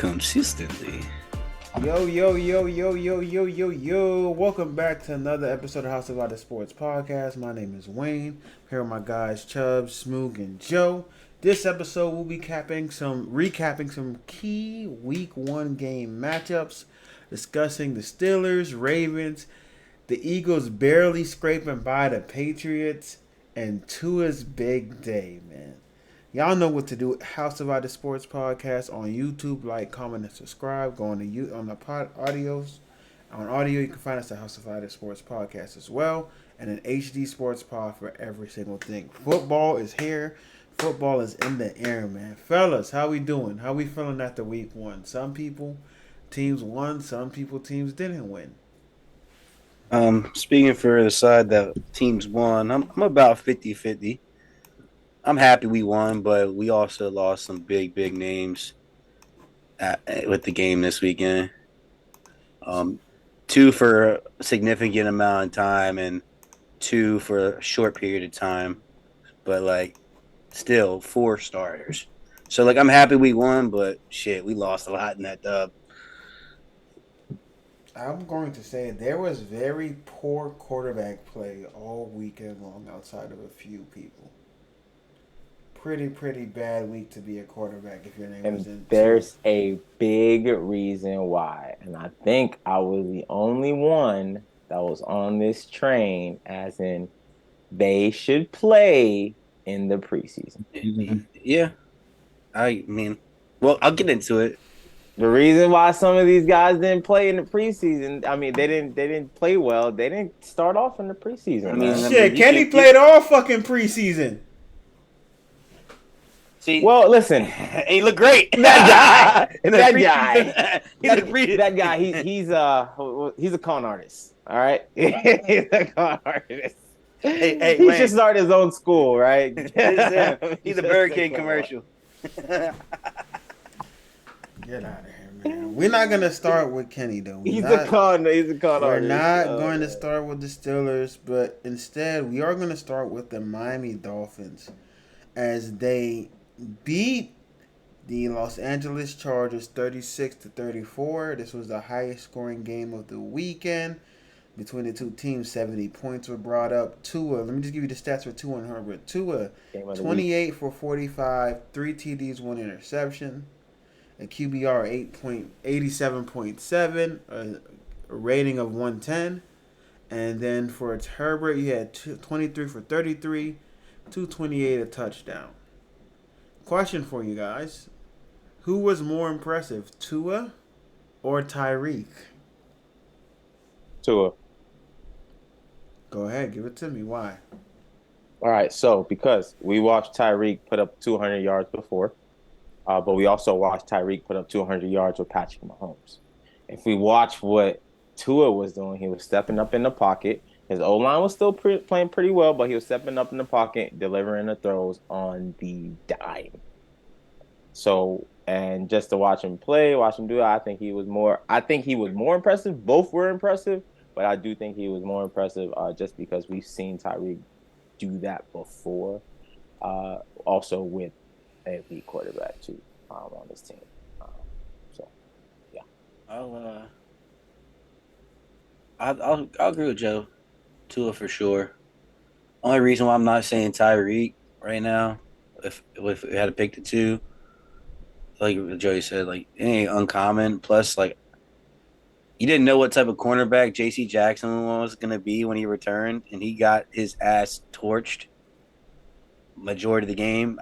consistently. Yo. Welcome back to another episode of House of Other Sports Podcast. My name is Wayne. Here are my guys Chubbs, Smoog, and Joe. This episode we'll be recapping some key week 1 game matchups, discussing the Steelers, Ravens, the Eagles barely scraping by the Patriots, and Tua's big day, man. Y'all know what to do. House of Other Sports Podcast on YouTube. Like, comment, and subscribe. Go on the audios. On audio, you can find us at House of Other Sports Podcast as well. And an HD Sports Pod for every single thing. Football is here. Football is in the air, man. Fellas, how we doing? How we feeling after week 1? Some people, teams won. Some people, teams didn't win. Speaking for the side that teams won, I'm about 50-50. I'm happy we won, but we also lost some big names with the game this weekend. 2 for a significant amount of time and 2 for a short period of time. But, still 4 starters. So, I'm happy we won, but, shit, we lost a lot in that dub. I'm going to say there was very poor quarterback play all weekend long outside of a few people. Pretty bad week to be a quarterback if your name was in. And there's a big reason why. And I think I was the only one that was on this train, as in they should play in the preseason. Yeah. I mean, well, I'll get into it. The reason why some of these guys didn't play in the preseason, I mean, they didn't play well. They didn't start off in the preseason. Shit, Kenny played all fucking preseason. See, well, listen, he looked great. That guy, he's a con artist. All right, he's a con artist. Hey, he should start his own school, right? He's a Burger King commercial. Get out of here, man. We're not gonna start with Kenny though. He's a con artist. We're not going to start with the Steelers, but instead we are going to start with the Miami Dolphins as they beat the Los Angeles Chargers 36-34. This was the highest scoring game of the weekend between the two teams. 70 points were brought up. Tua, let me just give you the stats for Tua and Herbert. Tua, 28 for 45, 3 TDs, 1 interception, a QBR 87.7, a rating of 110. And then for Herbert, you had 23 for 33, 228, a touchdown. Question for you guys. Who was more impressive, Tua or Tyreek? Tua. Go ahead, give it to me. Why? All right, so because we watched Tyreek put up 200 yards before, but we also watched Tyreek put up 200 yards with Patrick Milhomme. If we watch what Tua was doing, he was stepping up in the pocket. His O-line was still playing pretty well, but he was stepping up in the pocket, delivering the throws on the dime. So, and just to watch him play, watch him do it, I think he was more impressive. Both were impressive, but I do think he was more impressive just because we've seen Tyreek do that before. Also with a lead quarterback too on this team. So, yeah. I'll agree with Joe. Tua for sure. Only reason why I'm not saying Tyreek right now, if we had to pick the two, like Joey said, it ain't uncommon. Plus, you didn't know what type of cornerback J.C. Jackson was going to be when he returned, and he got his ass torched majority of the game.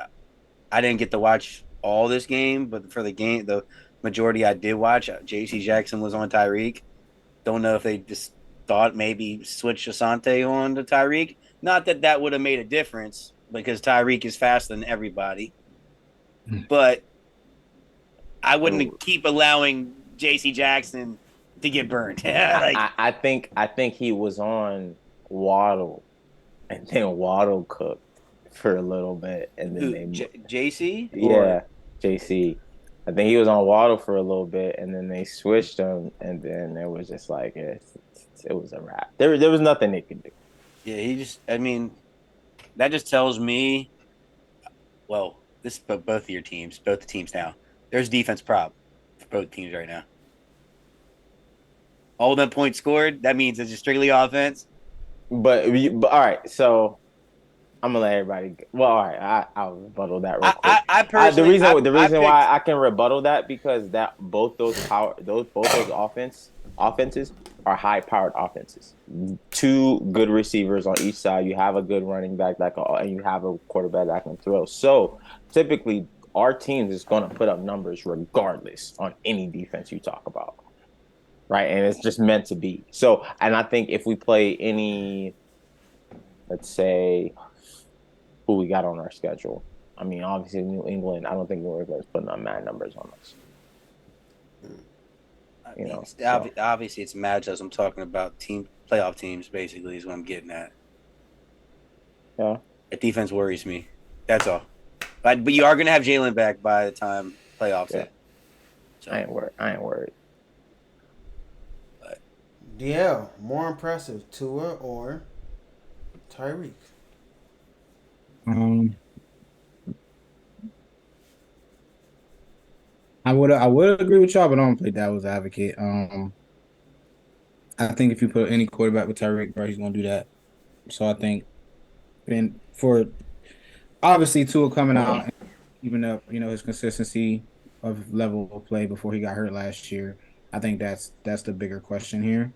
I didn't get to watch all this game, but for the majority I did watch, J.C. Jackson was on Tyreek. Don't know if they just thought maybe switch Asante on to Tyreek. Not that would have made a difference because Tyreek is faster than everybody. But I wouldn't keep allowing J.C. Jackson to get burned. I think he was on Waddle, and then Waddle cooked for a little bit, and then JC? Yeah, JC. I think he was on Waddle for a little bit, and then they switched him, and then it was just it was a wrap. There was nothing they could do. Yeah, that just tells me, well, this is both of your teams, both the teams now. There's defense both teams right now. All them points scored, that means it's just strictly offense. But all right, so I'm gonna let everybody. Well, all right, I'll rebuttal that real quick. I personally, The I reason picked. why I can rebuttal that because that both those offenses are high powered offenses. Two good receivers on each side. You have a good running back and you have a quarterback that can throw. So typically, our team is going to put up numbers regardless on any defense you talk about, right? And it's just meant to be. So, and I think if we play any, let's say who we got on our schedule. I mean, obviously New England. I don't think New England's putting up mad numbers on us. I You mean, know, so. obviously it's matchups. I'm talking about playoff teams. Basically, is what I'm getting at. Yeah, The defense worries me. That's all. But you are gonna have Jalen back by the time playoffs yeah. hit. So I ain't worried. But DL, more impressive, Tua or Tyreek? Um, I would agree with y'all, but I don't play devil's advocate. I think if you put any quarterback with Tyreek, bro, he's gonna do that. So I think, and for obviously Tua coming out and even up, his consistency of level of play before he got hurt last year. I think that's the bigger question here.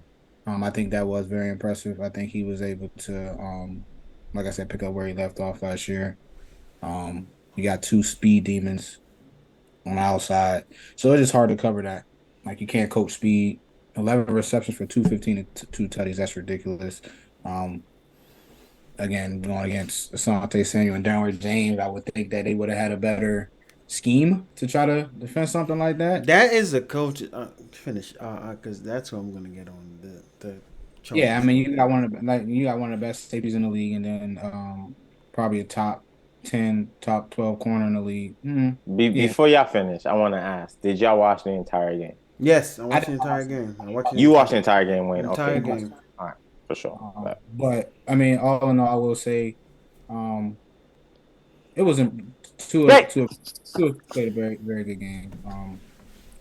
I think that was very impressive. I think he was able to, like I said, pick up where he left off last year. He got two speed demons on the outside. So it's just hard to cover that. Like you can't coach speed. 11 receptions for 215 and two tutties. That's ridiculous. Um, Again, going against Asante Samuel and Darrell James, I would think that they would have had a better scheme to try to defend something like that. That is a coach. Finish, because that's what I'm gonna get on the. Yeah, I Chargers. mean, you got one of the best safeties in the league, and then probably a top 10, top 12 corner in the league. Yeah, Before y'all finish, I want to ask: did y'all watch the entire game? Yes, I I watched the didn't entire watch game. I watched You watched the entire game, the Wayne. Okay, entire cool. game. All right, for sure. but I mean, all in all, I will say, um, it wasn't Great. Tua played a very very good game.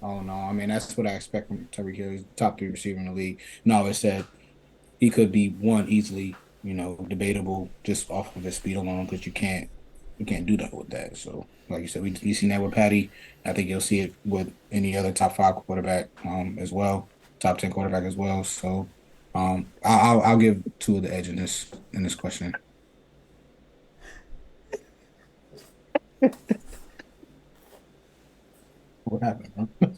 All in all, I mean, that's what I expect from Tyreek Hill. He's top three receiver in the league. No, it said he could be one easily, debatable just off of his speed alone because you can't do that with that. So, like you said, we seen that with Patty. I think you'll see it with any other top five quarterback as well, top 10 quarterback as well. So, I'll give Tua the edge in this question. What happened, bro?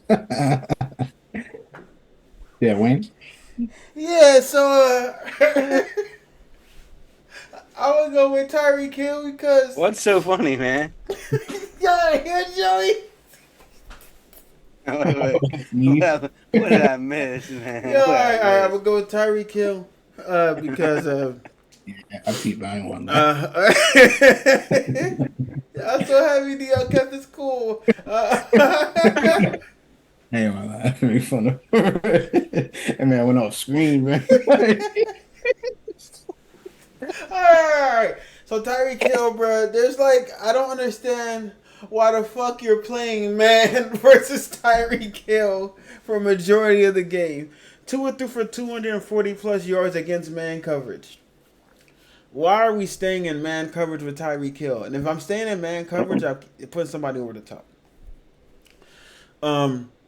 Yeah, Wayne. Yeah, so I would go with Tyreek Hill because what's so funny, man? y'all hear Joey? Wait. What did I miss, man? Yeah, all What did right, I I miss? would go with Tyreek Hill because Yeah, I peeped. I didn't want to laugh. uh, I'm so happy DL kept this cool. I ain't want to laugh. Make fun of. That man went off screen, man. Alright. So Tyreek Hill, bro, there's I don't understand why the fuck you're playing man versus Tyreek Hill for a majority of the game. Tua threw for 240 plus yards against man coverage. Why are we staying in man coverage with Tyreek Hill? And if I'm staying in man coverage, I'll put somebody over the top.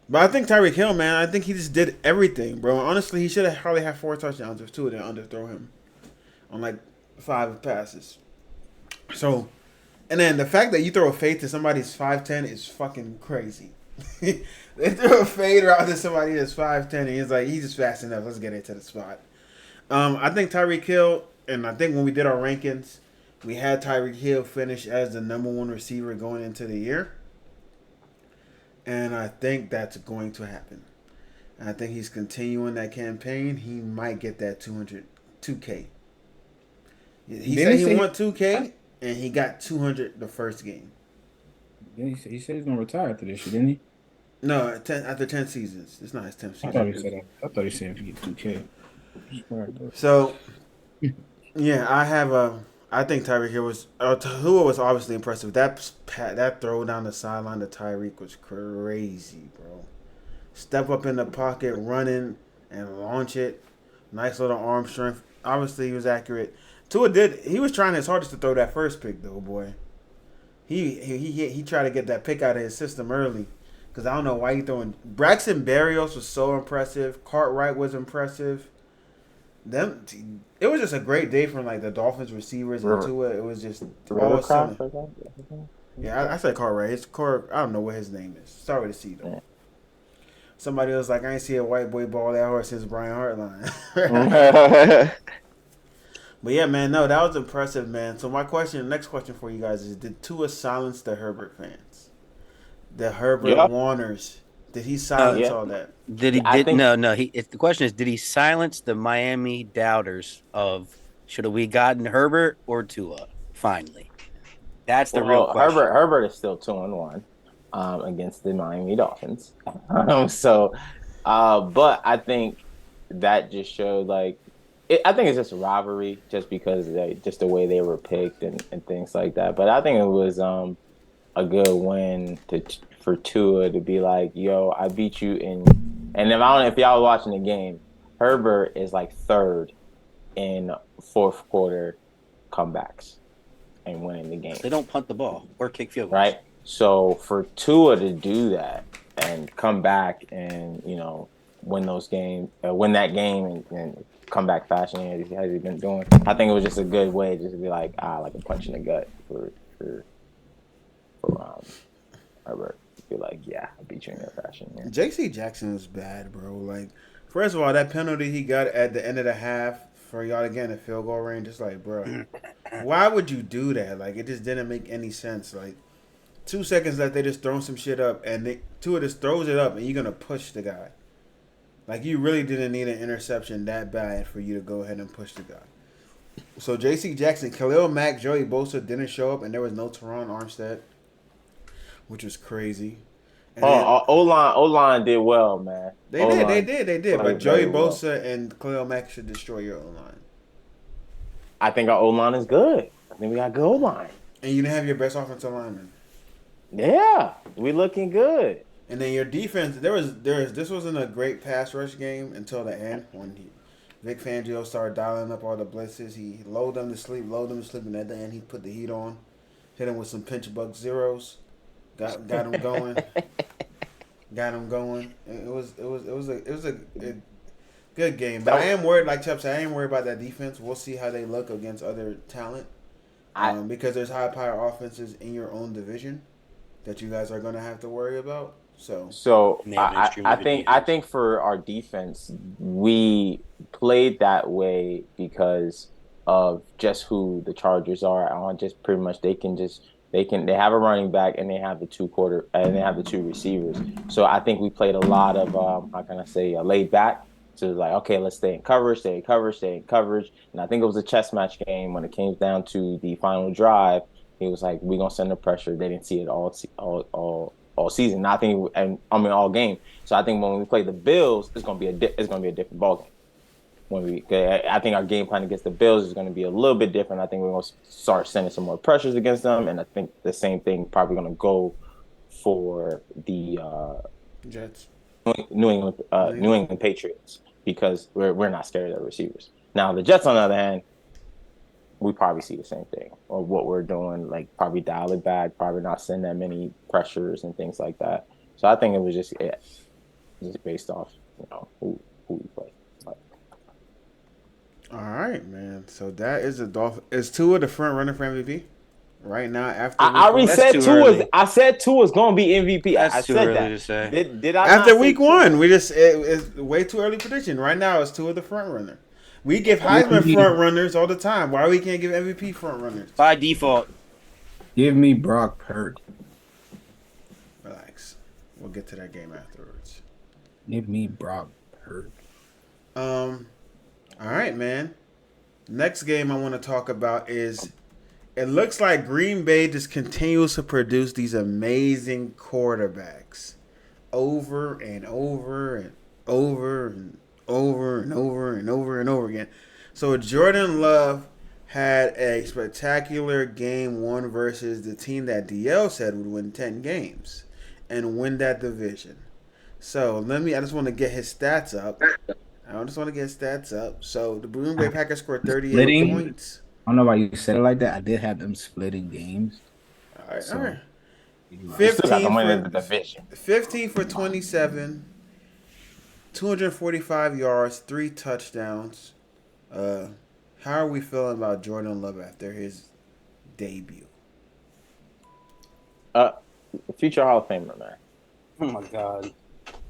But I think Tyreek Hill, man, I think he just did everything, bro. Honestly, he should have probably had 4 touchdowns if Tua didn't underthrow him on 5 passes. So, and then the fact that you throw a fade to somebody's 5'10" is fucking crazy. They threw a fade around to somebody that's 5'10", and he's just fast enough. Let's get into the spot. I think Tyreek Hill, and I think when we did our rankings, we had Tyreek Hill finish as the number 1 receiver going into the year. And I think that's going to happen. And I think he's continuing that campaign. He might get that 2K. He said he won 2K, and he got 200 the first game. Yeah, he said he's gonna retire after this year, didn't he? No, after 10 seasons. It's not his 10th I thought season. he said that. I thought he said if he get 2K. So, yeah, I think Tyreek Hill was. Tua was obviously impressive. That throw down the sideline to Tyreek was crazy, bro. step up in the pocket, running, and launch it. Nice little arm strength. Obviously, he was accurate. He was trying his hardest to throw that first pick, though, boy. He tried to get that pick out of his system early. Because I don't know why he throwing. Braxton Berrios was so impressive. Cartwright was impressive. It was just a great day from like the Dolphins receivers and Tua. It was just all sudden. Yeah, I said Cartwright. I don't know what his name is. Sorry to see though. Yeah. Somebody was like, I ain't see a white boy ball that hard since Brian Hartline. But yeah, man, no, that was impressive, man. So next question for you guys is: did Tua silence the Herbert fans? The Herbert Warners. Did he silence all that? Did he? No. The question is, did he silence the Miami doubters of should have we gotten Herbert or Tua? Finally, that's the real question. Herbert is still 2-1 against the Miami Dolphins. But I think that just showed I think it's just a rivalry, just because just the way they were picked and things like that. But I think it was a good win for Tua to be like, yo, I beat you in. And if y'all was watching the game, Herbert is like third in fourth quarter comebacks and winning the game. They don't punt the ball or kick field goals. Right? So for Tua to do that and come back and, win those games, win that game and come back fashion as he been doing, I think it was just a good way just to be like a punch in the gut for Herbert. Be like, yeah, I beat you in your fashion. Yeah. J.C. Jackson was bad, bro. Like, first of all, that penalty he got at the end of the half for y'all to get in the field goal range, just like, bro, why would you do that? Like, it just didn't make any sense. Like, 2 seconds left, they just throw some shit up, and Tua just throws it up, and you're gonna push the guy. Like, you really didn't need an interception that bad for you to go ahead and push the guy. So J.C. Jackson, Khalil Mack, Joey Bosa didn't show up, and there was no Teron Armstead, which was crazy. And O-line did well, man. They did. But Joey Bosa and Khalil Mack should destroy your O-line. I think our O-line is good. I think we got good O-line. And you didn't have your best offensive lineman. Yeah, we looking good. And then your defense, this wasn't a great pass rush game until the end when Vic Fangio started dialing up all the blitzes. He lulled them to sleep, and at the end he put the heat on, hit him with some pinch buck zeros. Got him going. It was a good game. But I am worried, like Chubb said, I am worried about that defense. We'll see how they look against other talent. Because there's high-power offenses in your own division that you guys are going to have to worry about. So I think for our defense, we played that way because of just who the Chargers are. On just pretty much they have a running back and they have the two receivers. So I think we played a lot of laid back. So it was like, okay, let's stay in coverage. And I think it was a chess match game when it came down to the final drive. He was like, we're gonna send the pressure. They didn't see it all season. All game. So I think when we play the Bills, it's gonna be a different ball game. I think our game plan against the Bills is going to be a little bit different. I think we're going to start sending some more pressures against them, and I think the same thing probably going to go for the Jets, New England Patriots, because we're not scared of their receivers. Now the Jets, on the other hand, we probably see the same thing, or what we're doing, like probably dial it back, probably not send that many pressures and things like that. So I think it was just based off who we play. All right, man. So that is the Dolphin. Is Tua the front runner for MVP right now? After I already said Tua's. I said Tua's going to be MVP. I said that. To say. Did I? After week one, it's way too early prediction. Right now, it's Tua the front runner. We give Heisman front runners all the time. Why we can't give MVP front runners? By default. Give me Brock Purdy. Relax. We'll get to that game afterwards. Give me Brock Purdy. All right, man. Next game I want to talk about is it looks like Green Bay just continues to produce these amazing quarterbacks over and over and over and over and over and over and over again. So Jordan Love had a spectacular game one versus the team that DL said would win 10 games and win that division. So I just want to get his stats up. So the Green Bay Packers scored 38 Splitting. points. I don't know why you said it like that. I did have them splitting games. All right, all So right. you're You right. still got them 15 winning for the division. 15 for 27, 245 yards, 3 touchdowns. How are we feeling about Jordan Love after his debut? Uh, future Hall of Famer, man. Oh my god.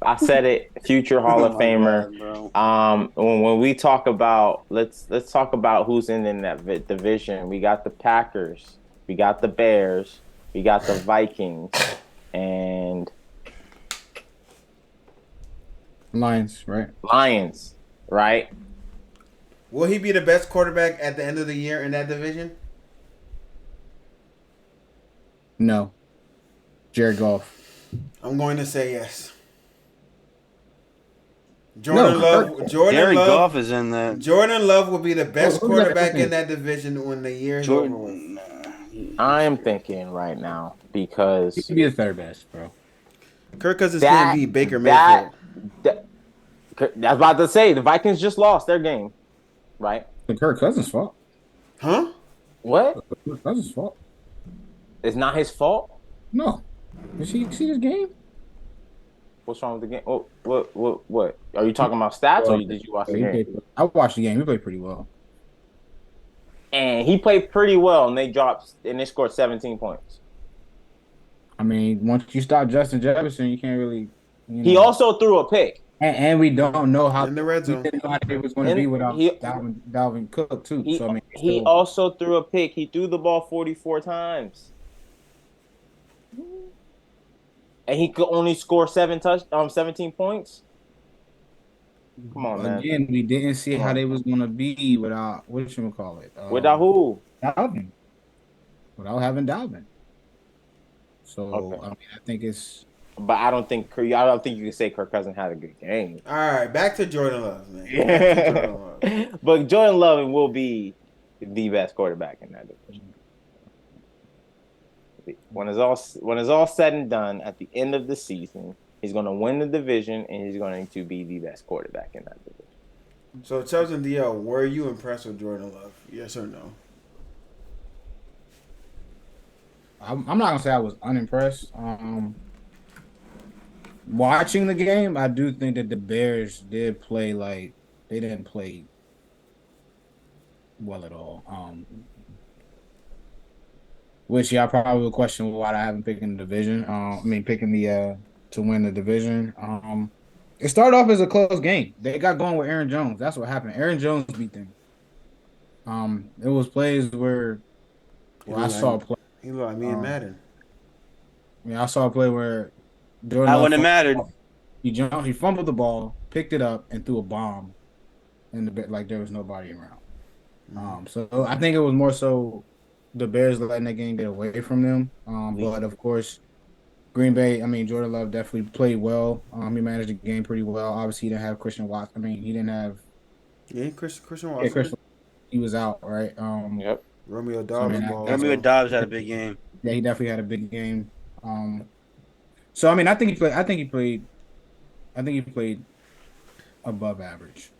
I said it. Future Hall Oh of my Famer. god, bro. When we talk about let's talk about who's in that division. We got the Packers, we got the Bears, we got the Vikings, and Lions, right? Lions. Right? Will he be the best quarterback at the end of the year in that division? No. Jared Goff. I'm going to say yes. No, Jared Goff is in that. Jordan Love will be the best who's that quarterback team? in that division when the year is over with. Jordan. I'm thinking right now He because could be the third best, bro. Kirk Cousins that can't beat Baker that, Mayfield. that I was about to say the Vikings just lost their game, right? It's Kirk Cousins' fault. Huh? What? Kirk Cousins' fault. It's not his fault. No. Did you see this game? What's wrong with the game? What? Are you talking about stats or did you watch the game? I watched the game. He played pretty well. And he played pretty well, and they scored 17 points. I mean, once you stop Justin Jefferson, you can't really. He also threw a pick. And we don't know how In the red we zone. didn't know how it was going to be without Dalvin Cook too. He So I mean, he also threw a pick. He threw the ball 44 times, and he could only score 17 points. Come on, man. again, we didn't see how they was going to be without what you call it. Without who? Dalvin. Without having Dalvin. So Okay. I mean, I think it's. But I don't think you can say Kirk Cousins had a good game. All right, back to Jordan Love, man. Back to Jordan Love. But Jordan Love will be the best quarterback in that division. When it's all said and done, at the end of the season, he's going to win the division and he's going to be the best quarterback in that division. So, Chubbs and DL, were you impressed with Jordan Love? Yes or no? I'm not gonna say I was unimpressed. Watching the game, I do think that the Bears did play like they didn't play well at all. Which y'all probably will question why I haven't picked in the division. Picking the to win the division. It started off as a close game. They got going with Aaron Jones. That's what happened. Aaron Jones beat them. It was plays where I saw a play. He looked like me and Madden. I saw a play where Jordan I Love wouldn't have mattered. He fumbled the ball, picked it up, and threw a bomb in the bit like there was nobody around. So I think it was more so the Bears letting that game get away from them. But of course, Green Bay. Jordan Love definitely played well. He managed the game pretty well. Obviously, he didn't have Christian Watson. He didn't have. Yeah, Christian Watson. Yeah, Christian. He was out, right? Yep. Romeo Dobbs ball. Romeo Dobbs had a big game. Yeah, he definitely had a big game. So I think he played. I think he played above average.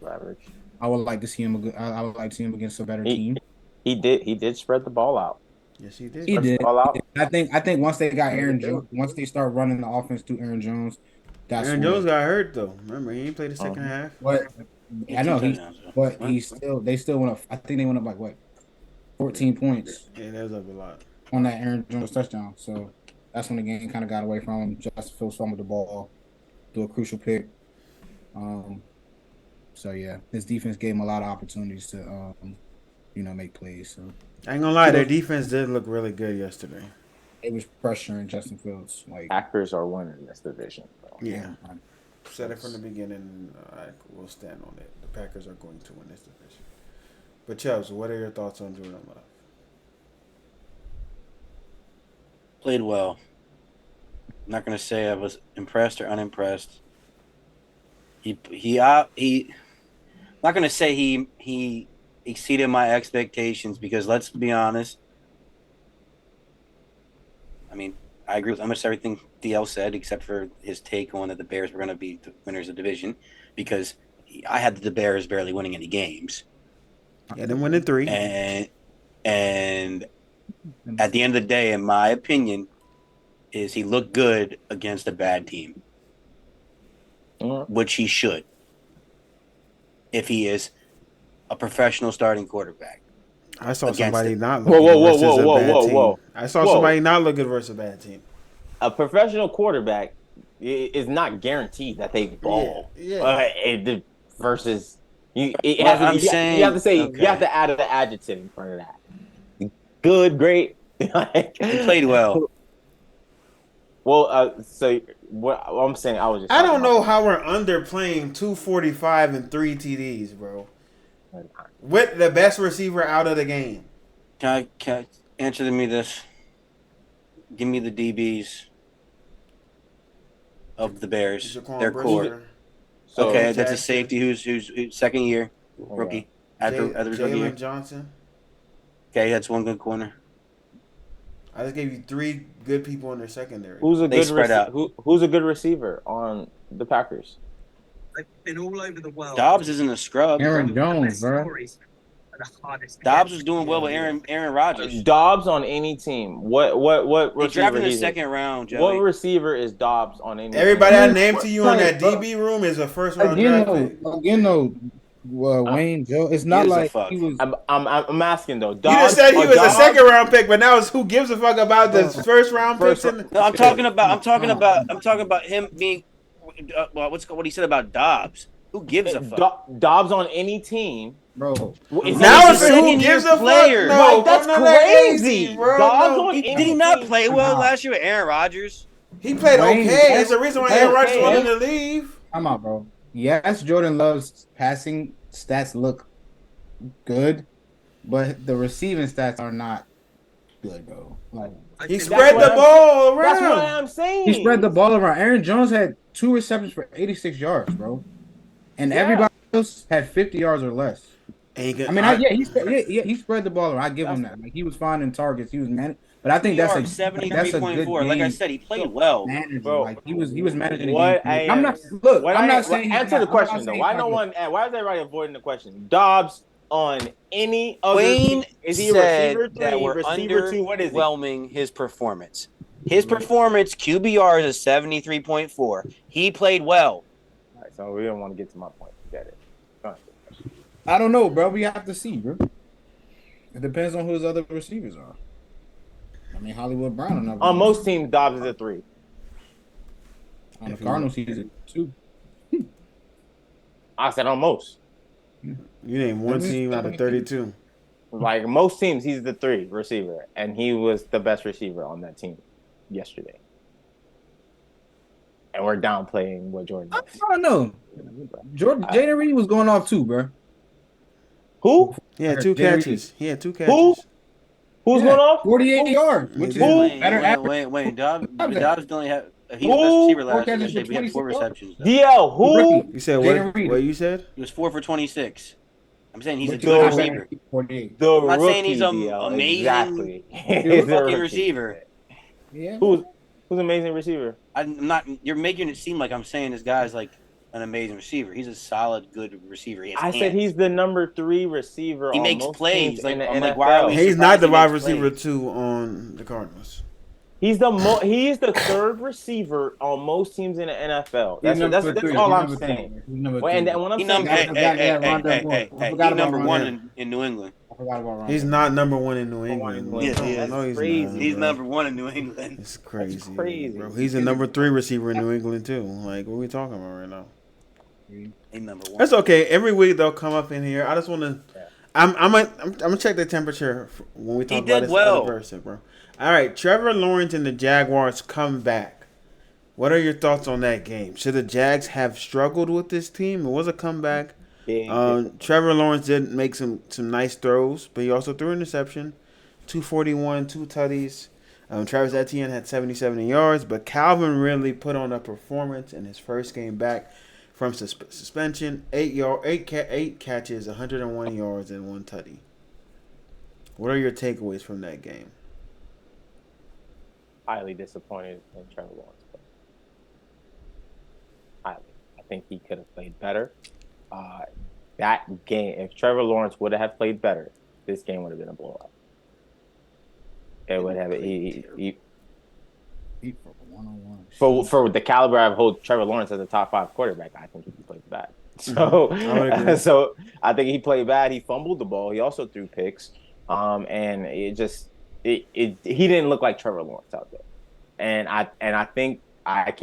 Average. I would like to see him. I would like to see him against a better team. He did spread the ball out. Yes, he did. He did. Ball out. I think once they got Aaron Jones, once they start running the offense to Aaron Jones, that's Aaron when- Jones got hurt though. Remember, he didn't play the second half. But I know they still went up. I think they went up like what, 14 points Yeah, that was up a lot. on that Aaron Jones touchdown. So that's when the game kind of got away from him. Justin Fields fumbled the ball, do a crucial pick. So yeah, his defense gave him a lot of opportunities to make plays. So I ain't gonna lie, their defense did look really good yesterday. it was pressuring Justin Fields. Like Packers are winning this division. Bro. Yeah. Said it from the beginning. I will stand on it. The Packers are going to win this division. But Chubbs, what are your thoughts on Jordan Love? Played well. I'm not gonna say I was impressed or unimpressed. I'm not gonna say he exceeded my expectations because let's be honest. I agree with almost everything DL said, except for his take on that the Bears were going to be the winners of the division, because I had the Bears barely winning any games, Yeah, then win in 3. and at the end of the day, in my opinion, is he looked good against a bad team, which he should, if he is a professional starting quarterback. I saw against somebody it. not Whoa, look whoa, good whoa, versus whoa, a whoa, bad whoa, team. whoa. I saw Whoa. somebody not look good versus a bad team. A professional quarterback is not guaranteed that they ball. Versus you, you have to say okay. you have to add an adjective in front of that. Good, great. He played well. Well, so what I'm saying, I don't know how we're underplaying 245 and 3 TDs, bro. With the best receiver out of the game. Can I answer me this? Give me the DBs of the Bears. Their core. So, okay, that's a safety who's second year rookie after Jalen Johnson. Okay, that's one good corner. I just gave you 3 good people in their secondary. Who's a good receiver on the Packers? They've been all over the world. Dobbs isn't a scrub. Aaron Jones, bro. Dobbs was doing well with Aaron Rodgers. Dobbs on any team. What receiver? He drafted in the second round, Joey. What receiver is Dobbs on any Everybody team? I named to you on that DB room is a first round draft pick. Wayne, Joe, it's not like he was. I'm asking though. Dobbs, you just said he was a second round pick, but now it's who gives a fuck about the first round picks? No, I'm talking about him being. What he said about Dobbs? Who gives a fuck? Dobbs on any team, bro. Now it's who gives a player. fuck? No, that's crazy, bro. Dobbs on did he not play well last year with Aaron Rodgers? He played okay. There's a reason why Aaron Rodgers wanted to leave. Come on, bro. Yes, Jordan Love's passing stats look good, but the receiving stats are not good, bro. Like, he spread the ball around. That's what I'm saying. He spread the ball around. Aaron Jones had 2 receptions for 86 yards, bro, and everybody else had 50 yards or less. He spread the ball around. I give him that. Like, he was finding targets. He was but I think that's 73.4. Like I said, he played well, bro. Like he was managing. I'm not saying. Answer the question though. Why is everybody avoiding the question? Dobbs on any other Wayne team? Is he a receiver 3, that we're receiver 2? What is he? Underwhelming his performance. His performance QBR is a 73.4. He played well. All right, so we don't want to get to my point. Get it. I don't know, bro. We have to see, bro. It depends on who his other receivers are. I mean, Hollywood Brown. On most teams, Dobbs is a 3. On the Cardinals, he's a 2. I said on most. You named one team out of 32. Like most teams, he's the 3 receiver, and he was the best receiver on that team yesterday. And we're downplaying what Jordan does. I don't know. Jaden Reed was going off too, bro. Who? He had 2 catches. Who? Who's going off? 48 yards. Which is better. Wait. Dobbs only had. He's the best receiver last year. We had 4 receptions. DL, who? You said what? What you said? He was 4 for 26. I'm saying he's a good receiver. I'm not saying he's an amazing exactly. fucking receiver. Yeah. Who's amazing receiver? I'm not. You're making it seem like I'm saying this guy's like an amazing receiver. He's a solid, good receiver. I said he's the number 3 receiver. He on makes most plays. Like, I'm like, why are we? He's not the wide receiver 2 on the Cardinals. He's the 3rd receiver on most teams in the NFL. That's all I'm saying. He's number 1 in New England. I forgot about Ron. He's not number 1 in New England. Yeah, no, he's crazy. not, he's number 1 in New England. It's crazy. That's crazy, bro. He's a number 3 receiver in New England too. Like, what are we talking about right now? He's number 1. That's okay. Every week they'll come up in here. I just want to. I'm gonna check the temperature when we talk about this other person, bro. All right, Trevor Lawrence and the Jaguars come back. What are your thoughts on that game? Should the Jags have struggled with this team? It was a comeback. Trevor Lawrence did make some nice throws, but he also threw an interception. 241, 2 tutties. Travis Etienne had 77 yards, but Calvin Ridley put on a performance in his first game back from suspension. 8 catches, 101 yards, and 1 tutty. What are your takeaways from that game? highly disappointed in Trevor Lawrence. Highly. I think he could have played better. That game, if Trevor Lawrence would have played better, this game would have been a blowout. It would have For 101. for the caliber I hold Trevor Lawrence as a top 5 quarterback. I think he played bad. So I think he played bad. He fumbled the ball. He also threw picks. And it just he didn't look like Trevor Lawrence out there. And I think I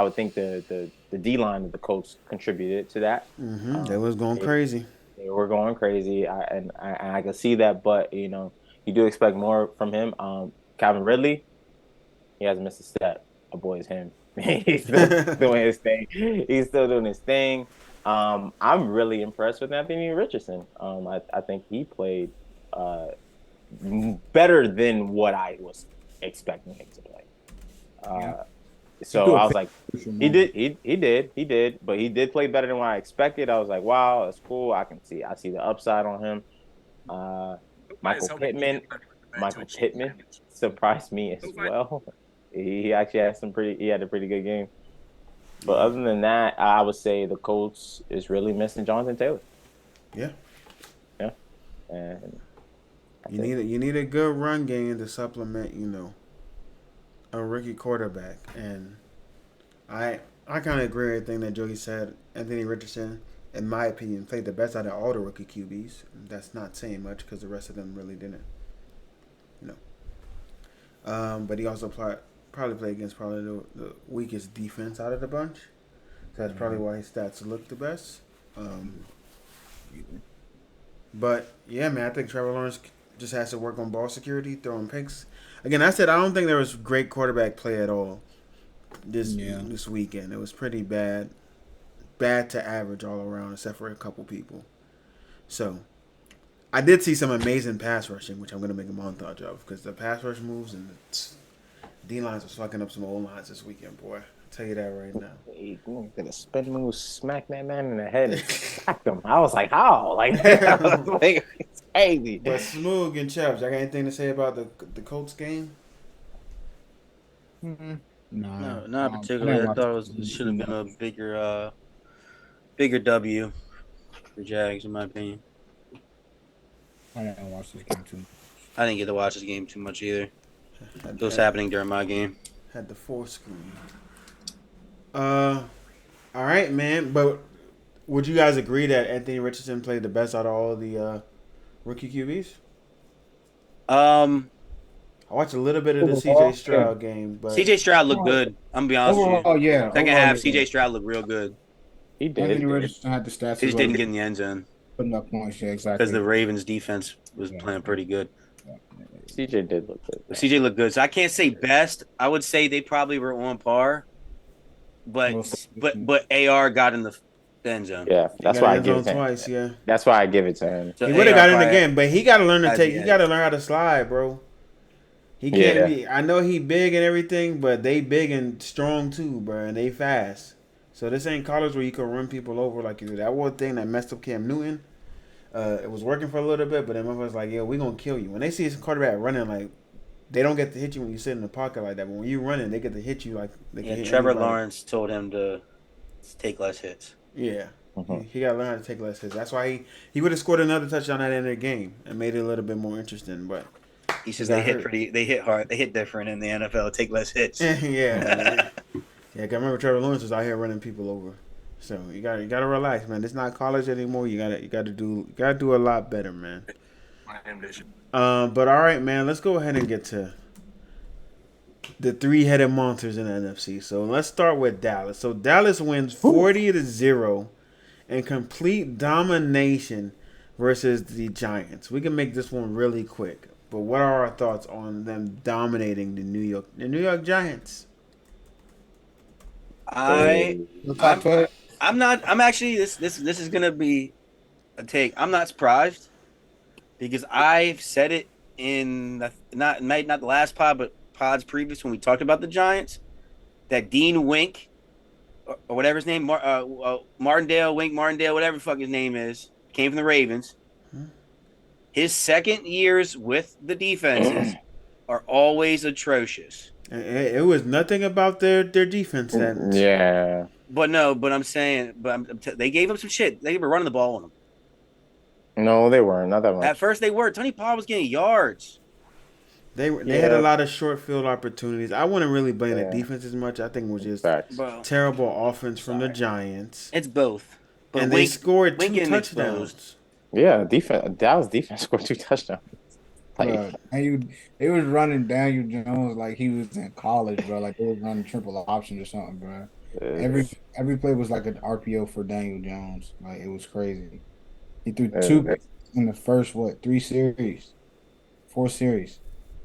would think the D line of the Colts contributed to that. They was going crazy. They were going crazy. I can see that, but you do expect more from him. Calvin Ridley, he hasn't missed a step. A boy is him. He's still doing his thing. He's still doing his thing. I'm really impressed with Anthony Richardson. I think he played better than what I was expecting him to play. So I was like, he did, but he did play better than what I expected. I was like, wow, that's cool. I see the upside on him. Michael Pittman surprised me as well. He actually had a pretty good game. But other than that, I would say the Colts is really missing Jonathan Taylor. Yeah. And you need a good run game to supplement, a rookie quarterback. And I kind of agree with everything that Joey said. Anthony Richardson, in my opinion, played the best out of all the rookie QBs. That's not saying much because the rest of them really didn't. But he also probably played against the weakest defense out of the bunch. So that's probably why his stats look the best. But yeah, man, I think Trevor Lawrence just has to work on ball security, throwing picks. Again, I don't think there was great quarterback play at all this weekend. It was pretty bad to average all around, except for a couple people. So I did see some amazing pass rushing, which I'm going to make a montage of, because the pass rush moves and the D-lines was fucking up some old lines this weekend, boy. I'll tell you that right now. He did a spin move, smack that man in the head, and sacked him. I was like, how? It's crazy. But Smoog and Chubbs, I got anything to say about the Colts game? No, not particularly. I thought it should have been a bigger W for Jags, in my opinion. I didn't watch this game too much. I didn't get to watch this game too much either. It was happening during my game. Had the 4 screen. All right, man. But would you guys agree that Anthony Richardson played the best out of all the rookie QBs? I watched a little bit of the CJ Stroud game, but CJ Stroud looked good. I'm gonna be honest with you. Oh yeah. Second half, CJ Stroud looked real good. He did. Anthony Richardson had the stats. He just didn't get in the end zone. Putting up points, yeah, exactly. Because the Ravens defense was playing pretty good. CJ did look good. CJ looked good. So I can't say best. I would say they probably were on par. But AR got in the end zone. Yeah, that's why I give it to him. Twice, yeah. That's why I give it to him. So he would have got in again, but he got to learn to take. He got to learn how to slide, bro. He can't be. I know he big and everything, but they big and strong too, bro, and they fast. So this ain't college where you can run people over like you do. That one thing that messed up Cam Newton. It was working for a little bit, but then motherfuckers like, yo, we gonna kill you. When they see his quarterback running, like, they don't get to hit you when you sit in the pocket like that. But when you running, they get to hit you like they can hit Trevor anybody. Lawrence told him to take less hits. Yeah. He got to learn how to take less hits. That's why he would have scored another touchdown at the end of the game and made it a little bit more interesting. But he says they hit hard, they hit different in the NFL. Take less hits. Yeah. I remember Trevor Lawrence was out here running people over. So you gotta relax, man. It's not college anymore. You gotta do a lot better, man. But all right, man. Let's go ahead and get to the 3-headed monsters in the NFC. So let's start with Dallas. So Dallas wins 40-0 in complete domination versus the Giants. We can make this one really quick. But what are our thoughts on them dominating the New York Giants? I'm actually this is gonna be a take. I'm not surprised because I've said it in not the last pod, but pods previous when we talked about the Giants, that Dean Wink or whatever his name, Martindale, whatever the fuck his name is, came from the Ravens. His second years with the defenses are always atrocious. And it was nothing about their defense that. Yeah. But I'm saying, they gave him some shit. They were running the ball on him. No, they weren't. Not that At much. first, they were. Tony Pollard was getting yards. They had a lot of short field opportunities. I wouldn't really blame the defense as much. I think it was just Facts. terrible offense from the Giants. It's both. But And they scored 2 getting touchdowns. exposed. Yeah, defense. Dallas defense scored 2 touchdowns. Bro, they was running Daniel Jones like he was in college, bro. Like they was running triple option or something, bro. Every play was like an RPO for Daniel Jones. Like it was crazy. He threw 2 picks in the first 4 series.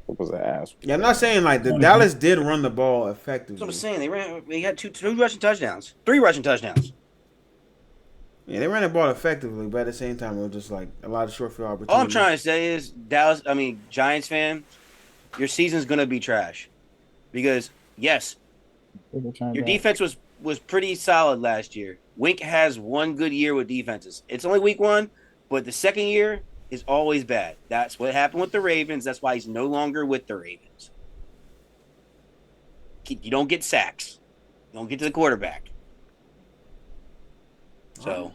It was an ass. Yeah, I'm not saying like the Dallas did run the ball effectively. That's what I'm saying. They had two rushing touchdowns, 3 rushing touchdowns. Yeah, they ran the ball effectively, but at the same time, it was just like a lot of short field opportunities. All I'm trying to say is Giants fan, your season's gonna be trash, because yes, your defense was pretty solid last year. Wink has one good year with defenses. It's only week 1, but the second year is always bad. That's what happened with the Ravens. That's why he's no longer with the Ravens. You don't get sacks. You don't get to the quarterback. So,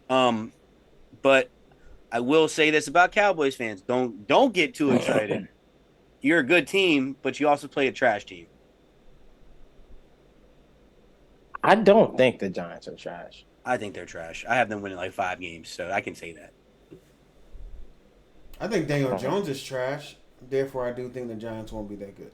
but I will say this about Cowboys fans: don't get too excited. You're a good team, but you also play a trash team. I don't think the Giants are trash. I think they're trash. I have them winning like 5 games, so I can say that. I think Daniel Jones is trash. Therefore, I do think the Giants won't be that good.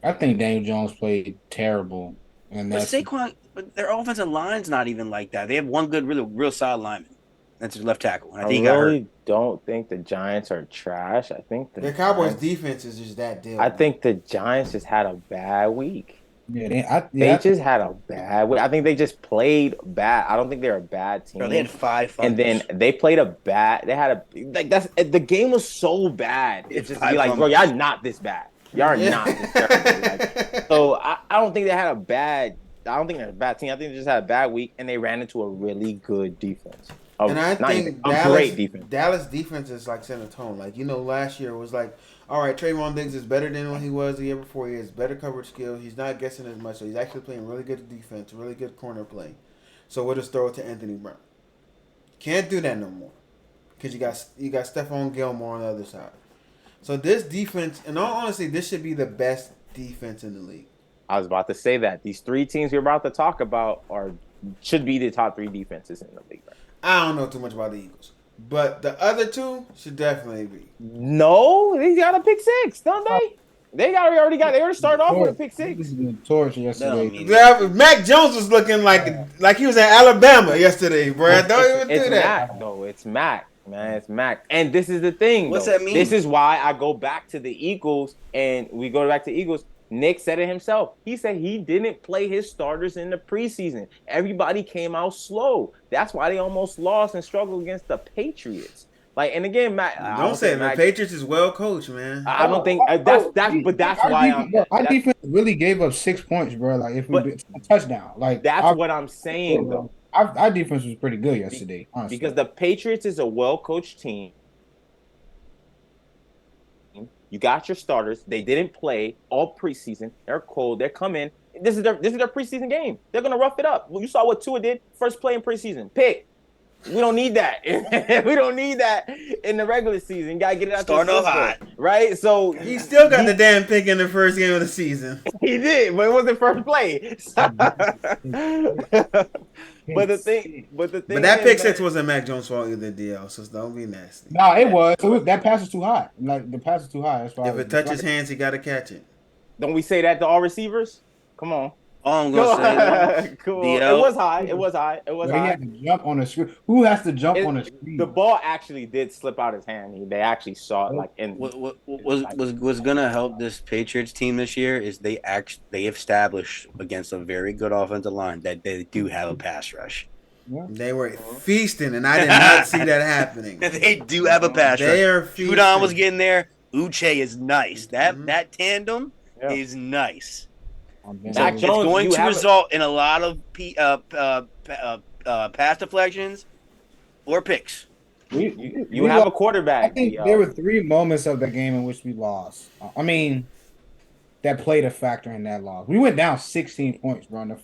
I think Daniel Jones played terrible, and But that's Saquon, but their offensive line's not even like that. They have one good, real solid lineman. That's their left tackle. And I think he got hurt. Don't think the Giants are trash. I think the Cowboys' defense is just that deal. I think the Giants just had a bad week. Yeah, they just had a bad week. I think they just played bad. I don't think they're a bad team. Bro, they had 5 fumbles. And then they played the game was so bad. It's just be like, fumbles. Bro, y'all not this bad. Y'all are not this terrible. So I don't think they had a bad. I don't think they're a bad team. I think they just had a bad week, and they ran into a really good defense. And I think great defense. Dallas defense is like set a tone. Like, last year was like, all right, Trayvon Diggs is better than when he was the year before. He has better coverage skill. He's not guessing as much. So he's actually playing really good defense, really good corner play. So we'll just throw it to Anthony Brown. Can't do that no more, because you got Stephon Gilmore on the other side. So this defense, in all honesty, this should be the best defense in the league. I was about to say that these 3 teams we're about to talk about should be the top 3 defenses in the league. Right? I don't know too much about the Eagles, but the other 2 should definitely be. No, they got a pick 6, don't they? They already started off with a pick 6. Torch yesterday. Mac Jones was looking like he was in Alabama yesterday, bro. Don't even do that. Mac, though. It's Mac, man. It's Mac. And this is the thing. What's that mean? This is why I go back to the Eagles, and we go back to Eagles. Nick said it himself. He said he didn't play his starters in the preseason. Everybody came out slow. That's why they almost lost and struggled against the Patriots. And again, Matt. Don't say the Patriots is well coached, man. I don't think that's why our defense really gave up 6 points, bro. Like if we did a touchdown, that's what I'm saying though. Our defense was pretty good yesterday, honestly. Because the Patriots is a well coached team. You got your starters. They didn't play all preseason. They're cold. They're coming. This is their preseason game. They're gonna rough it up. You saw what Tua did first play in preseason. Pick. We don't need that. We don't need that in the regular season. You gotta get it out. Starting off hot, right? So he still got the damn pick in the first game of the season. He did, but it wasn't first play. But that pick 6 wasn't Mac Jones' fault either, DL. So don't be nasty. No, it was. That pass was too high. The pass is too high. That's why if it touches hands, he got to catch it. Don't we say that to all receivers? Come on. All I'm gonna say, cool. It was high. He had to jump on the screen. Who has to jump on the screen? The ball actually did slip out his hand. They actually saw it what was gonna help this Patriots team this year is they established against a very good offensive line that they do have a pass rush. Yeah. They were feasting, and I did not see that happening. They do have a pass rush. They are feasting. Judon was getting there. Uche is nice. That tandem is nice. It's going to result in a lot of pass deflections or picks. You have a quarterback. I think there were 3 moments of the game in which we lost. I mean, that played a factor in that loss. We went down 16 points, bro, in the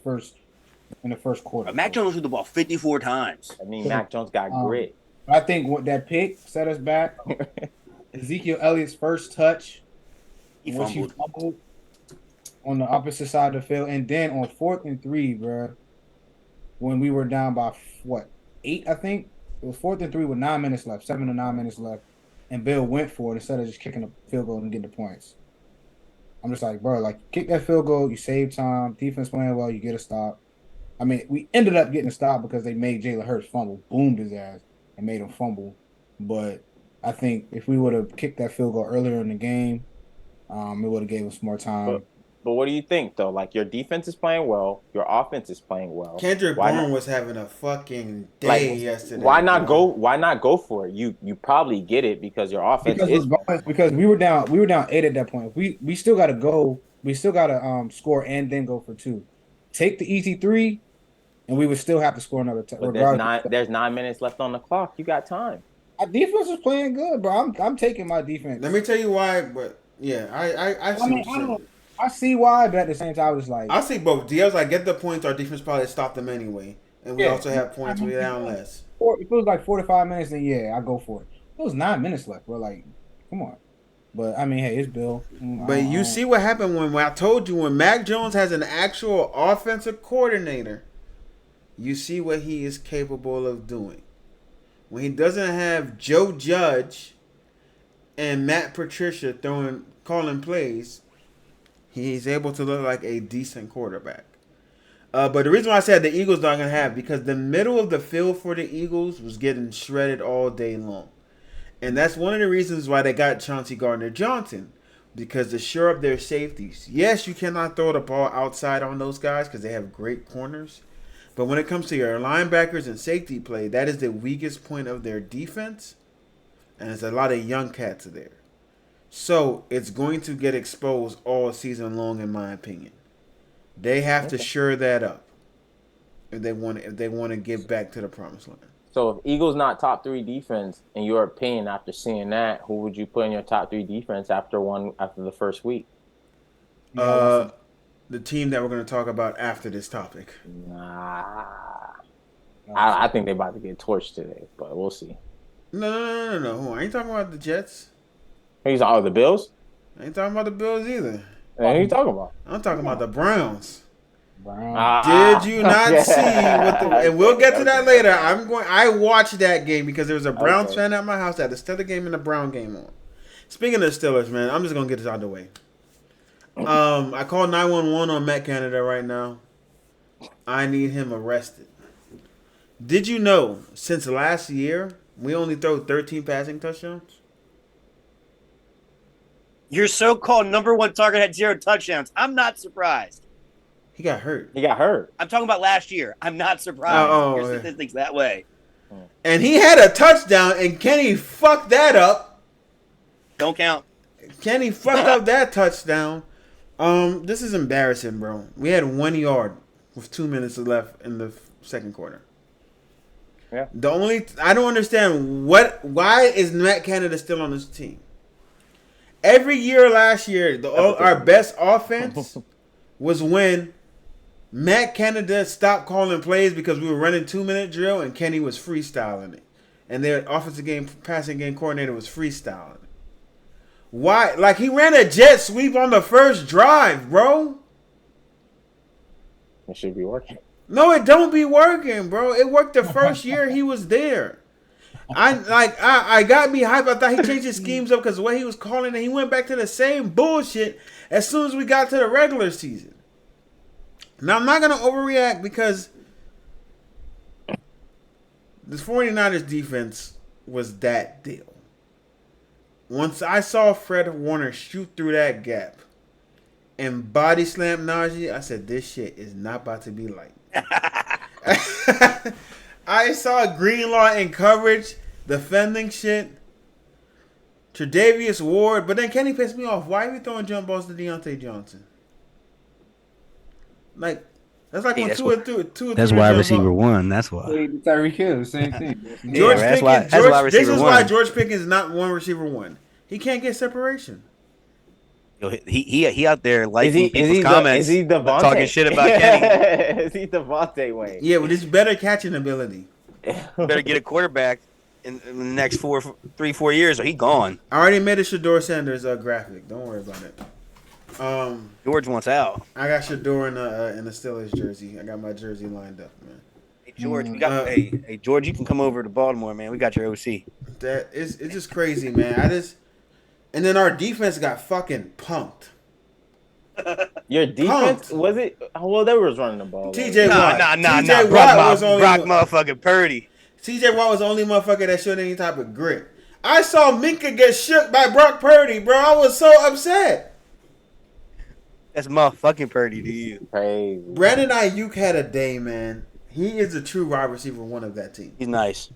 first quarter. Mac Jones threw the ball 54 times. I mean, Mac Jones got grit. I think what that pick set us back. Ezekiel Elliott's first touch, He which fumbled. he fumbled on the opposite side of the field, and then on 4th and 3, bro, when we were down by 8, I think it was 4th and 3 with 9 minutes left, 7 to 9 minutes left, and Bill went for it instead of just kicking a field goal and getting the points. I'm just like, bro, like kick that field goal, you save time, defense playing well, you get a stop. I mean, we ended up getting a stop because they made Jalen Hurts fumble, boomed his ass, and made him fumble. But I think if we would have kicked that field goal earlier in the game, it would have gave us more time. But what do you think though? Like your defense is playing well, your offense is playing well. Kendrick Bourne was having a fucking day yesterday. Why not go? Why not go for it? You probably get it because your offense because we were down 8 at that point. We still got to go. We still got to score and then go for 2. Take the easy 3, and we would still have to score another. There's 9 minutes left on the clock. You got time. Our defense is playing good, bro. I'm taking my defense. Let me tell you why, but yeah, I see why, but at the same time, I was like, I see both. Diaz, I get the points. Our defense probably stopped them anyway, and we also have points. We're down less. If it was like 4 to 5 minutes, then yeah, I go for it. It was 9 minutes left. We're like, come on. But I mean, hey, it's Bill. But you see what happened when I told you when Mac Jones has an actual offensive coordinator. You see what he is capable of doing. When he doesn't have Joe Judge and Matt Patricia calling plays, he's able to look like a decent quarterback. But the reason why I said the Eagles not going to have, because the middle of the field for the Eagles was getting shredded all day long. And that's one of the reasons why they got Chauncey Gardner-Johnson, because to shore up their safeties. Yes, you cannot throw the ball outside on those guys because they have great corners. But when it comes to your linebackers and safety play, that is the weakest point of their defense. And there's a lot of young cats there. So it's going to get exposed all season long, in my opinion. They have to shore that up if they want to get back to the promised land. So if Eagles not top 3 defense, in your opinion, after seeing that, who would you put in your top 3 defense after the first week? The team that we're going to talk about after this topic. Nah. I think they're about to get torched today, but we'll see. No. I ain't talking about the Jets. He's all the Bills? I ain't talking about the Bills either. Who are you talking about? I'm talking about the Browns. Brown. Did you not see what and we'll get to that later. I watched that game because there was a Browns fan at my house that had the Steelers game and the Brown game on. Speaking of Steelers, man, I'm just gonna get this out of the way. I called 911 on Matt Canada right now. I need him arrested. Did you know since last year we only throw 13 passing touchdowns? Your so-called number 1 target had 0 touchdowns. I'm not surprised. He got hurt. I'm talking about last year. I'm not surprised. Your statistics that way. And he had a touchdown, and Kenny fucked that up. Don't count. Kenny fucked up that touchdown. This is embarrassing, bro. We had 1 yard with 2 minutes left in the second quarter. Yeah. I don't understand why is Matt Canada still on this team? Every year last year, our best offense was when Matt Canada stopped calling plays because we were running 2-minute drill and Kenny was freestyling it. And their passing game coordinator was freestyling it. Why? Like, he ran a jet sweep on the first drive, bro. It should be working. No, it don't be working, bro. It worked the first year he was there. I got me hyped. I thought he changed his schemes up because the way he was calling it, he went back to the same bullshit as soon as we got to the regular season. Now, I'm not going to overreact because the 49ers defense was that deal. Once I saw Fred Warner shoot through that gap and body slam Najee, I said, this shit is not about to be light. I saw Greenlaw in coverage, defending shit. Tre'Davious Ward, but then Kenny pissed me off. Why are we throwing jump balls to Deontay Johnson? Like, that's like when two or three. That's wide receiver 1. That's why. Tyreek Hill, same thing. This is why George Pickens is not one receiver 1. He can't get separation. Yo, he out there Is liking he people's comments, Devontae? talking shit about Kenny. Is he Devontae Wayne? Yeah, with his better catching ability. Better get a quarterback in the next 4 years, or he gone. I already made a Shador Sanders graphic. Don't worry about it. George wants out. I got Shador in the Steelers jersey. I got my jersey lined up, man. Hey George, hey George, you can come over to Baltimore, man. We got your OC. It's just crazy, man. And then our defense got fucking punked. Your defense was it? Well, they was running the ball. TJ Watt. Nah. TJ Watt was only Brock motherfucking Purdy. TJ Watt was the only motherfucker that showed any type of grit. I saw Minka get shook by Brock Purdy, bro. I was so upset. That's motherfucking Purdy to you. Crazy. Brandon Ayuk had a day, man. He is a true wide receiver one of that team. He's nice.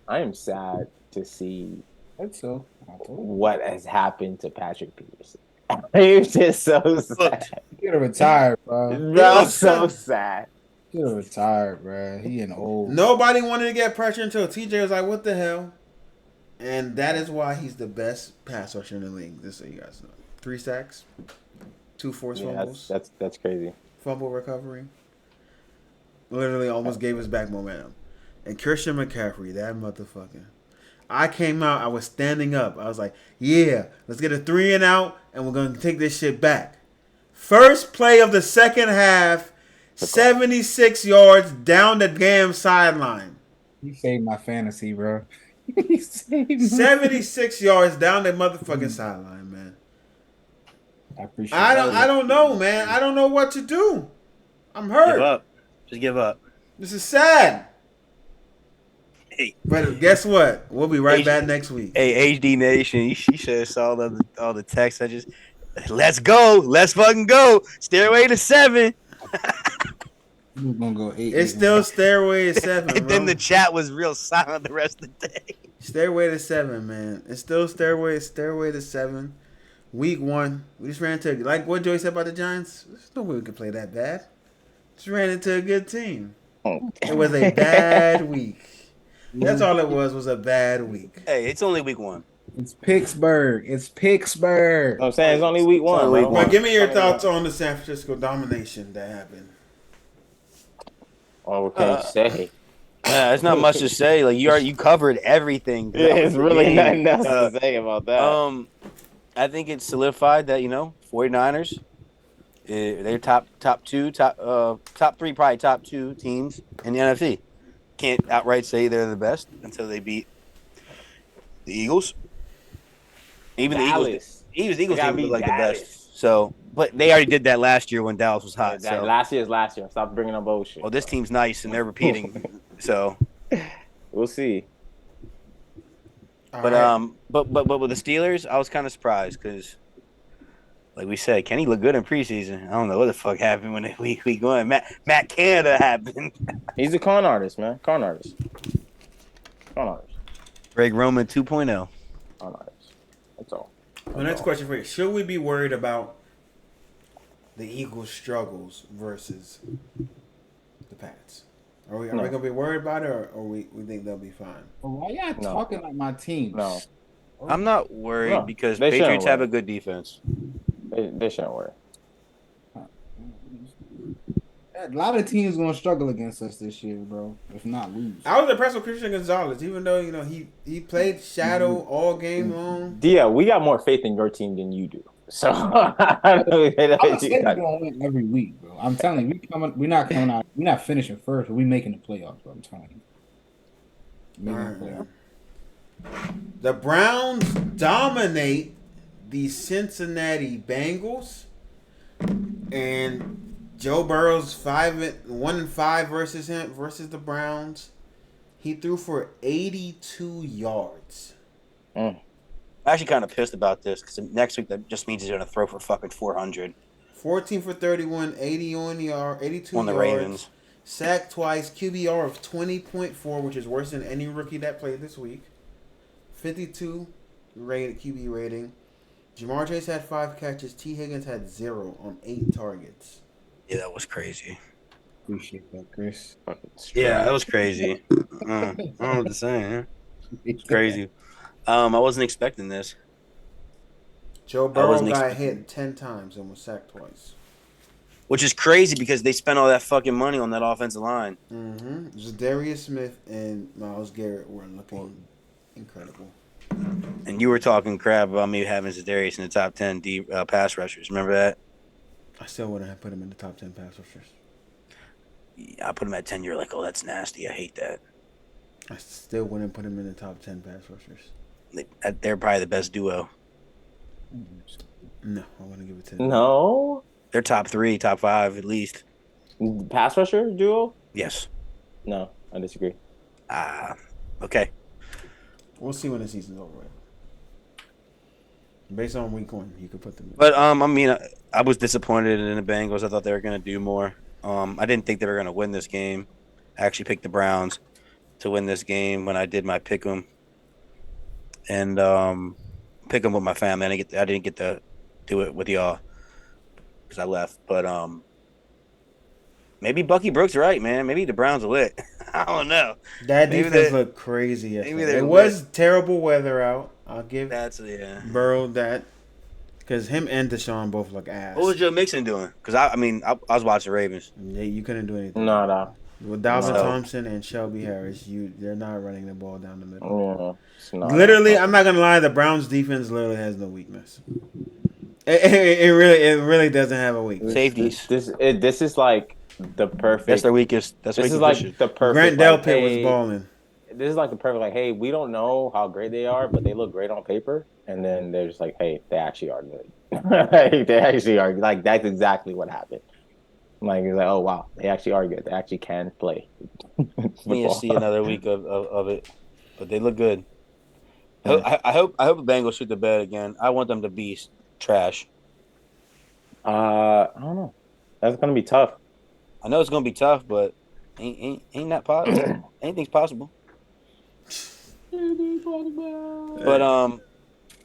I am sad to see That's so. what has happened to Patrick Peterson. I'm just so sad. He gotta retire, bro. Bro, so sad. He gotta retire, bro. He an old. Nobody wanted to get pressure until TJ was like, "What the hell?" And that is why he's the best pass rusher in the league. Just so you guys know, 3 sacks, 2 forced fumbles, That's crazy. fumble recovery. Literally almost gave us back momentum. And Christian McCaffrey, that motherfucker. I came out, I was standing up. I was like, yeah, let's get a 3 and out, and we're going to take this shit back. First play of the second half, 76 yards down the damn sideline. He saved my fantasy, bro. He saved my 76 yards down the motherfucking sideline, man. I appreciate I don't know, man. I don't know what to do. I'm hurt. Give up. Just give up. This is sad. Hey. But guess what? We'll be right back next week. Hey, HD Nation, she should have saw all the texts. Let's go. Let's fucking go. Stairway to 7. We're gonna go 8. It's still Stairway to 7, And bro. then the chat was real silent the rest of the day. Stairway to 7, man. It's still Stairway to 7. Week 1. We just ran into, like what Joey said about the Giants, there's no way we could play that bad. Just ran into a good team. It was a bad week. That's all it was a bad week. Hey, it's only week 1. It's Pittsburgh. I'm saying it's only week 1. only bro. week But give me your thoughts on the San Francisco domination that happened. Oh, what can you say? Yeah, there's not much to say. Like you covered everything. There's really nothing else to say about that. I think it's solidified that 49ers, they're top 3, probably top 2 teams in the NFC. Can't outright say they're the best until they beat the Eagles. Even Dallas. the Eagles gotta didn't beat look like Dallas. the best. So, but they already did that last year when Dallas was hot. That So, last year is last year. Stop bringing up bullshit. well, this team's nice and they're repeating. So, We'll see. All but right. but with the Steelers, I was kind of surprised because, like we said, Kenny looked good in preseason. I don't know what the fuck happened when we going. Matt Canada happened. He's a con artist, man. Con artist. Greg Roman 2.0. Con artist. That's all. The next question for you. Should we be worried about the Eagles' struggles versus the Pats? Are we going to be worried about it, or we think they'll be fine? Why y'all talking like my team? No. I'm not worried No, because they shouldn't Patriots have worry. a good defense. They shouldn't worry. A lot of teams gonna struggle against us this year, bro. If not lose. I was impressed with Christian Gonzalez, even though he played shadow all game long. Dia, we got more faith in your team than you do. So I know I'm saying we're gonna win every week, bro. I'm telling you, we're not coming out. We're not finishing first, but we making the playoffs, bro. I'm telling you. Making the playoffs. The Browns dominate the Cincinnati Bengals, and Joe Burrow's 1-5 versus the Browns. He threw for 82 yards. I'm actually kind of pissed about this because next week that just means he's going to throw for fucking 400 14 for 31, 82 on yards. the Ravens. Sacked twice, QBR of 20.4, which is worse than any rookie that played this week. 52 QB rating. Jamar Chase had 5 catches. T. Higgins had 0 on 8 targets. Yeah, that was crazy. Appreciate that, Chris. Yeah, that was crazy. I don't know what to say. It's crazy. I wasn't expecting this. Joe I Burrow wasn't got expecting, hit 10 times and was sacked twice. which is crazy because they spent all that fucking money on that offensive line. Mm-hmm. Zadarius Smith and Myles Garrett were looking incredible. And you were talking crap about me having Zadarius in the top 10 pass rushers. Remember that? I still wouldn't have put him in the top 10 pass rushers. I put him at 10. You're like, oh, that's nasty. I hate that. I still wouldn't put him in the top 10 pass rushers. They're probably the best duo. No, I want to give it to No. They're top 3, top 5 at least. Pass rusher duo? Yes. No, I disagree. Okay. We'll see when the season's over with. Based on week 1, you could put them in. But I mean, I was disappointed in the Bengals. I thought they were going to do more. I didn't think they were going to win this game. I actually picked the Browns to win this game when I did my pick 'em and pick 'em with my family. I didn't get to do it with y'all because I left. But maybe Bucky Brooks right, man. Maybe the Browns are lit. I don't know. That Maybe defense they- looked crazy maybe yesterday. they're It was terrible weather out. I'll give That's yeah. Burrow that. Because him and Deshaun both look ass. What was Joe Mixon doing? Because I was watching Ravens. You couldn't do anything. No. With Dalvin No. Thompson and Shelby Harris, they're not running the ball down the middle. Yeah, it's not. Literally, I'm not gonna lie. The Browns' defense literally has no weakness. It really doesn't have a weakness. Safeties. This is like the perfect. That's their weakest. That's This their is weakest like issue. the perfect. Grant like, Delpit was hey, balling. This is like the perfect. Like, hey, we don't know how great they are, but they look great on paper. And then they're just like, hey, they actually are good. They actually are. Like, that's exactly what happened. Like, it's like, oh wow, they actually are good. They actually can play. We need to see another week of it, but they look good. Yeah. I hope the Bengals shoot the bed again. I want them to be trash. I don't know. That's gonna be tough. I know it's gonna be tough, but ain't that possible? Anything's possible. But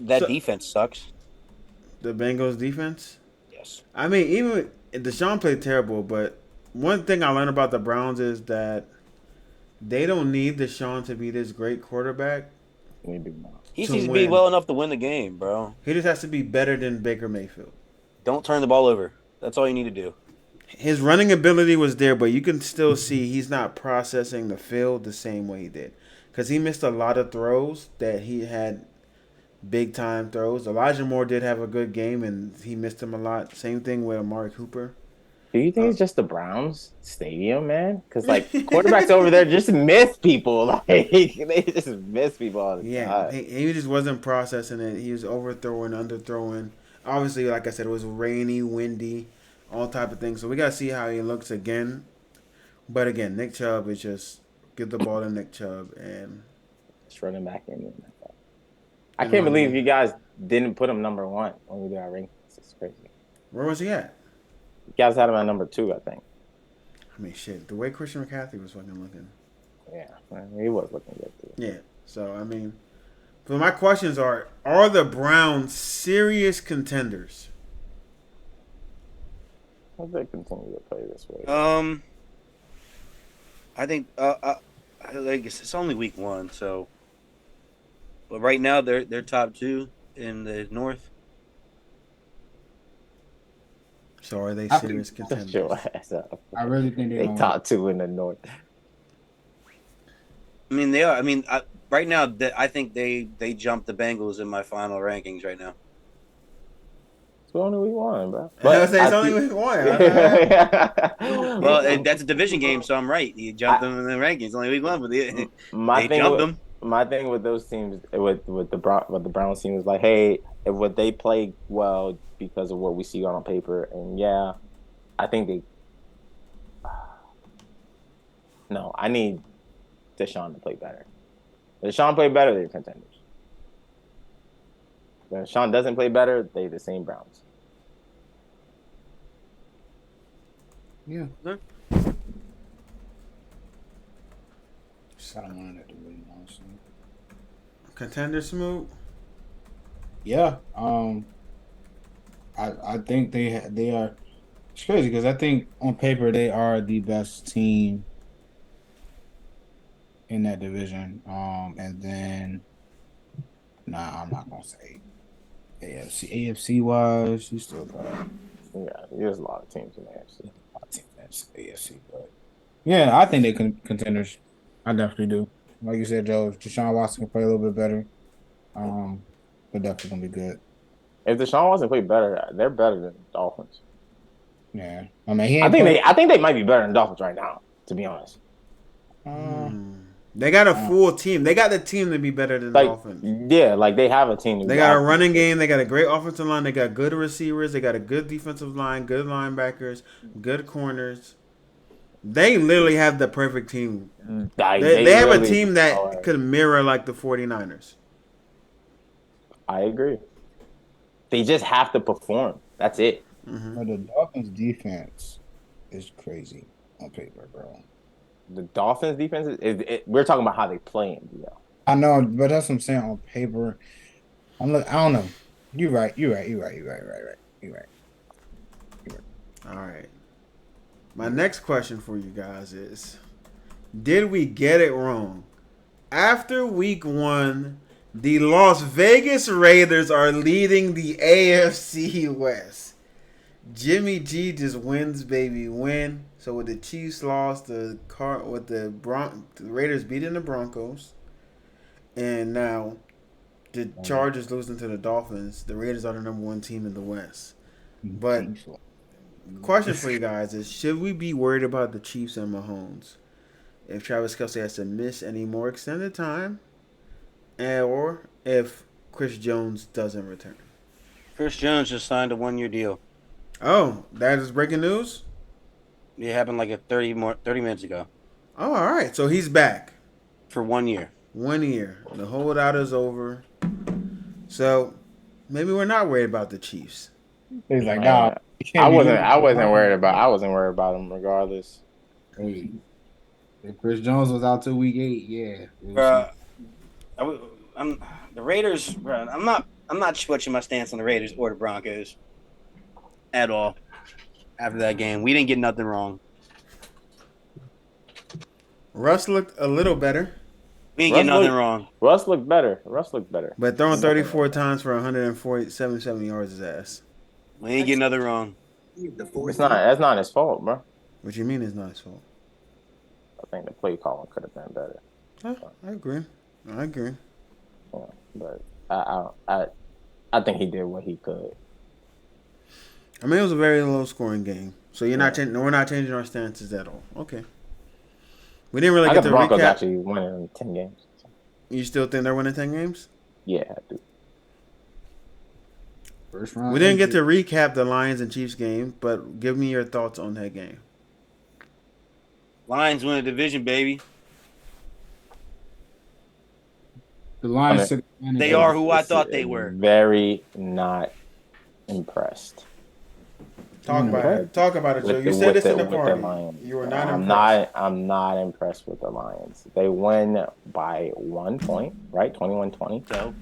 that So- defense sucks. The Bengals' defense. Yes. I mean, even Deshaun played terrible, but one thing I learned about the Browns is that they don't need Deshaun to be this great quarterback. We do not. He To needs to be win. well enough to win the game, bro. He just has to be better than Baker Mayfield. Don't turn the ball over. That's all you need to do. His running ability was there, but you can still see he's not processing the field the same way he did. Because he missed a lot of throws that he had big time throws. Elijah Moore did have a good game, and he missed them a lot. Same thing with Amari Cooper. Do you think it's just the Browns stadium, man? Because like quarterbacks over there just miss people. Like they just miss people all the Yeah, time. he just wasn't processing it. He was overthrowing, underthrowing. Obviously, like I said, it was rainy, windy, all type of things. So we gotta see how he looks again. But again, Nick Chubb is just get the ball to Nick Chubb, and Just running back in. I can't believe you guys didn't put him number 1 when we did our rankings. It's crazy. where was he at? You guys had him at number 2, I think. I mean, shit, the way Christian McCaffrey was fucking looking. Yeah, he was looking good too. Yeah. So I mean, but my questions are the Browns serious contenders? How they continue to play this way? I think like it's only week 1, so. But right now they're top 2 in the North. So are they I serious Shut contenders? your ass up. I really think They they're top 2 in the North. I mean they are. I mean right now I think they jumped the Bengals in my final rankings right now. It's only week 1, bro. It's only week 1. Well, that's a division game, so I'm right. You jumped them in the rankings. Only week 1, but they jumped them. My thing with those teams, with the Browns team, was like, hey, would they play well because of what we see on paper? And yeah, I think they. No, I need Deshaun to play better. If Deshaun play better, they're contenders. If Deshaun doesn't play better, they the same Browns. Yeah. Okay. I don't want it to win, honestly. Contender Smooth. Yeah. I think they are. It's crazy because I think on paper they are the best team in that division. And then, nah, I'm not gonna say AFC wise, you still got Yeah, there's a lot of teams in the AFC. I think that's AFC, but yeah, I think they contenders. I definitely do. Like you said, Joe, if Deshaun Watson can play a little bit better, they're definitely gonna be good. If Deshaun Watson play better, they're better than the Dolphins. Yeah, I mean he I ain't think playing. they I think they might be better than the Dolphins right now, to be honest. They got a full team. They got the team to be better than the Like, Dolphins. yeah, like they have a team. To They got a running game. They got a great offensive line. They got good receivers. They got a good defensive line, good linebackers, good corners. They literally have the perfect team. They have a really team that are. could mirror like the 49ers. I agree. They just have to perform. That's it. But the Dolphins defense is crazy on paper, bro. The Dolphins defense we're talking about how they play in DL. I know, but that's what I'm saying on paper. I don't know. You're right. All right. My next question for you guys is, did we get it wrong? After week 1, the Las Vegas Raiders are leading the AFC West. Jimmy G just wins, baby, win. So with the Chiefs lost, the Raiders beating the Broncos, and now the Chargers losing to the Dolphins. The Raiders are the number 1 team in the West. But question for you guys is, should we be worried about the Chiefs and Mahomes if Travis Kelce has to miss any more extended time, or if Chris Jones doesn't return? Chris Jones just signed a 1-year deal. Oh, that is breaking news? It happened like 30 minutes ago. Oh, all right. So he's back. For 1 year. 1 year. The holdout is over. So maybe we're not worried about the Chiefs. He's like, nah. I wasn't worried about him regardless. Hey, if Chris Jones was out till week 8, yeah. The Raiders, bro, I'm not switching my stance on the Raiders or the Broncos at all. After that game, we didn't get nothing wrong. Russ looked a little better. We didn't get nothing wrong. Russ looked better. But throwing 34 times for 147 yards is ass. We didn't get nothing wrong. That's not his fault, bro. What you mean it's not his fault? I think the play calling could have been better. I agree. Yeah, but I think he did what he could. I mean, it was a very low scoring game. So we're not changing our stances at all. Okay. We didn't really get the to Broncos recap. actually winning 10 games. You still think they're winning 10 games? Yeah, I do. First round. We didn't get to recap the Lions and Chiefs game, but give me your thoughts on that game. Lions win a division, baby. The Lions. They are who I thought they were. Very not impressed. Talk about it, Joe. You said this in the party. You were not impressed. I'm not impressed with the Lions. They win by 1 point, right? 21-20. So,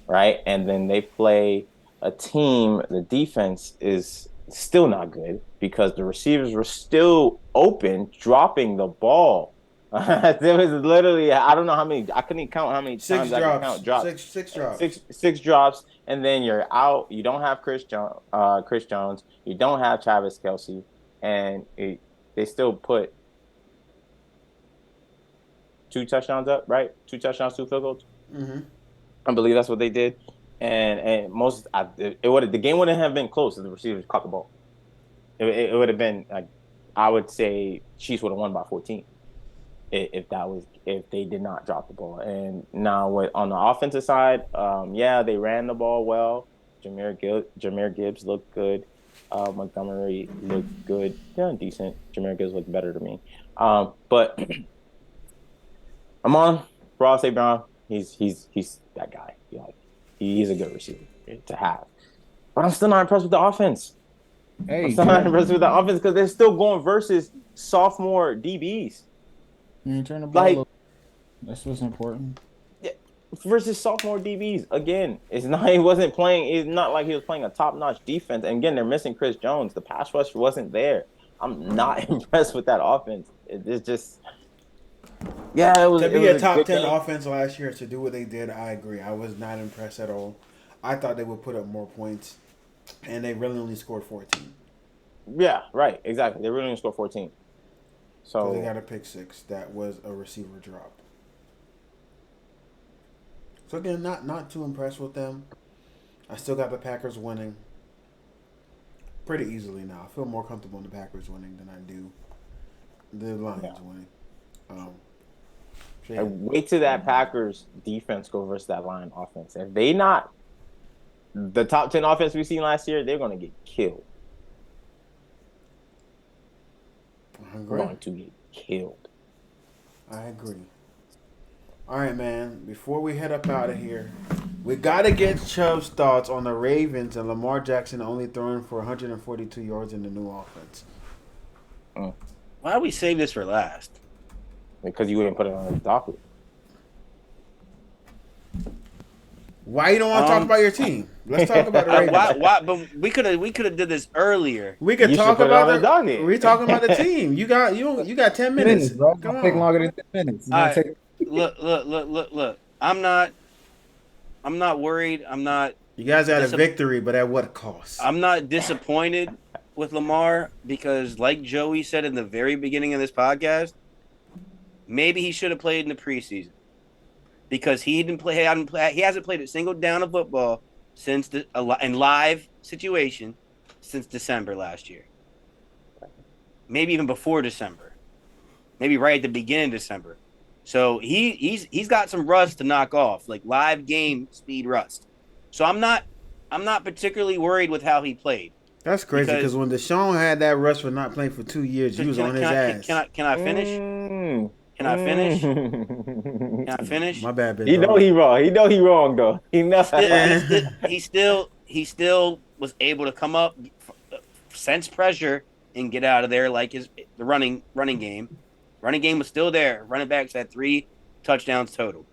right? And then they play a team, the defense is still not good because the receivers were still open, dropping the ball. There was literally, I don't know how many, I couldn't even count how many times I could count drops. Six drops. Six drops, and then you're out. You don't have Chris Jones. You don't have Travis Kelce, and they still put 2 touchdowns up, right? 2 touchdowns, 2 field goals. Mm-hmm. I believe that's what they did. And the game wouldn't have been close if the receivers caught the ball. It would have been like, I would say Chiefs would have won by 14 if they did not drop the ball. And now on the offensive side, they ran the ball well. Jahmyr Gibbs looked good. Montgomery looked good. Yeah, decent. Jahmyr Gibbs looked better to me. But I'm on Ross A. Brown. He's that guy. He's a good receiver to have. But I'm still not impressed with the offense. I'm still not impressed with the offense because they're still going versus sophomore DBs. You turn the ball over. That's what's important. Yeah, versus sophomore DBs. Again, it's not like he was playing a top-notch defense. And again, they're missing Chris Jones. The pass rush wasn't there. I'm not impressed with that offense. It's just... Yeah, it was to be a top 10 game. offense last year to do what they did. I agree. I was not impressed at all. I thought they would put up more points, and they really only scored 14. Yeah, right. Exactly. They really only scored 14. So they So got a pick six that was a receiver drop. So again, not too impressed with them. I still got the Packers winning pretty easily now. I feel more comfortable in the Packers winning than I do the Lions winning. So yeah. wait till that Packers defense go versus that Lion offense. If they not the top 10 offense we've seen last year, they're gonna get killed. I They're agree. going to get killed. I agree. All right, man. Before we head up out of here, we got to get Chubb's thoughts on the Ravens and Lamar Jackson only throwing for 142 yards in the new offense. Why do we save this for last? Because you wouldn't put it on the docket. Why you don't want to talk about your team? Let's talk about the Ravens. Why? But we could have did this earlier. We could You talk should put it about on the docket. We talking about the team. You got 10 minutes. Bro. Come It'll take on. longer than 10 minutes. It's All gonna right. take- Look. I'm not worried. I'm not. You guys had a Dis- victory, but at what cost? I'm not disappointed with Lamar because, like Joey said in the very beginning of this podcast, maybe he should have played in the preseason because he didn't play. He hasn't played a single down of football since in live situation since December last year. Maybe even before December. Maybe right at the beginning of December. So he's got some rust to knock off, like live game speed rust. So I'm not particularly worried with how he played. That's crazy because when Deshaun had that rust for not playing for 2 years, he was on his ass. Can I finish? Can I finish? Can I finish? My bad, big He know dog. he wrong. He know he wrong though. He know. He still was able to come up, sense pressure, and get out of there like the running game. Running game was still there. Running backs had 3 touchdowns total.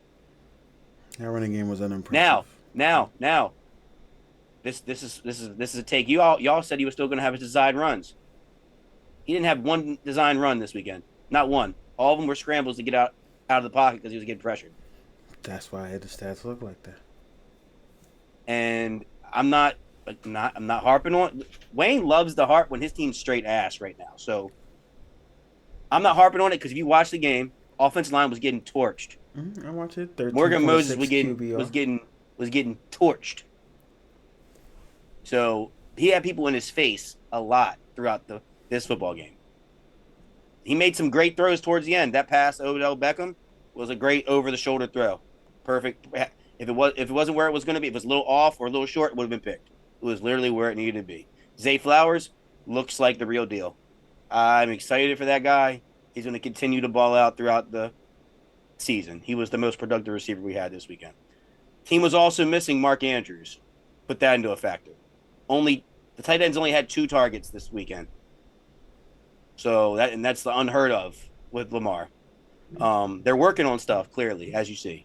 That running game was unimpressive. Now. This is a take. Y'all said he was still going to have his designed runs. He didn't have one designed run this weekend. Not one. All of them were scrambles to get out of the pocket because he was getting pressured. That's why the stats look like that. And I'm not harping on. Wayne loves to harp when his team's straight ass right now. So I'm not harping on it because if you watch the game, offensive line was getting torched. I watch it. 13, Morgan Moses 46 was getting torched. So he had people in his face a lot throughout this football game. He made some great throws towards the end. That pass to Odell Beckham was a great over the shoulder throw. Perfect. If it wasn't where it was going to be, if it was a little off or a little short, it would have been picked. It was literally where it needed to be. Zay Flowers looks like the real deal. I'm excited for that guy. He's going to continue to ball out throughout the season. He was the most productive receiver we had this weekend. Team was also missing Mark Andrews. Put that into a factor. The tight ends only had 2 targets this weekend. So that's the unheard of with Lamar. They're working on stuff, clearly, as you see.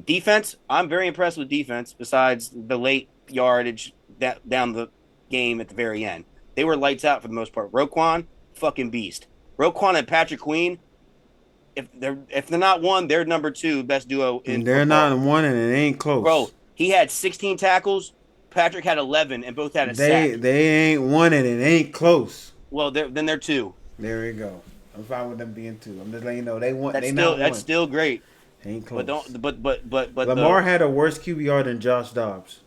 Defense, I'm very impressed with defense, besides the late yardage down the game at the very end. They were lights out for the most part. Roquan, fucking beast. Roquan and Patrick Queen, if they're not one, they're number 2 best duo in they're football. not one, and it ain't close. Bro, he had 16 tackles. Patrick had 11, and both had a sack. They ain't one, and it ain't close. Well, then they're 2. There we go. I'm fine with them being 2. I'm just letting you know they want. That's still great. Ain't close. But Lamar had a worse QBR than Josh Dobbs.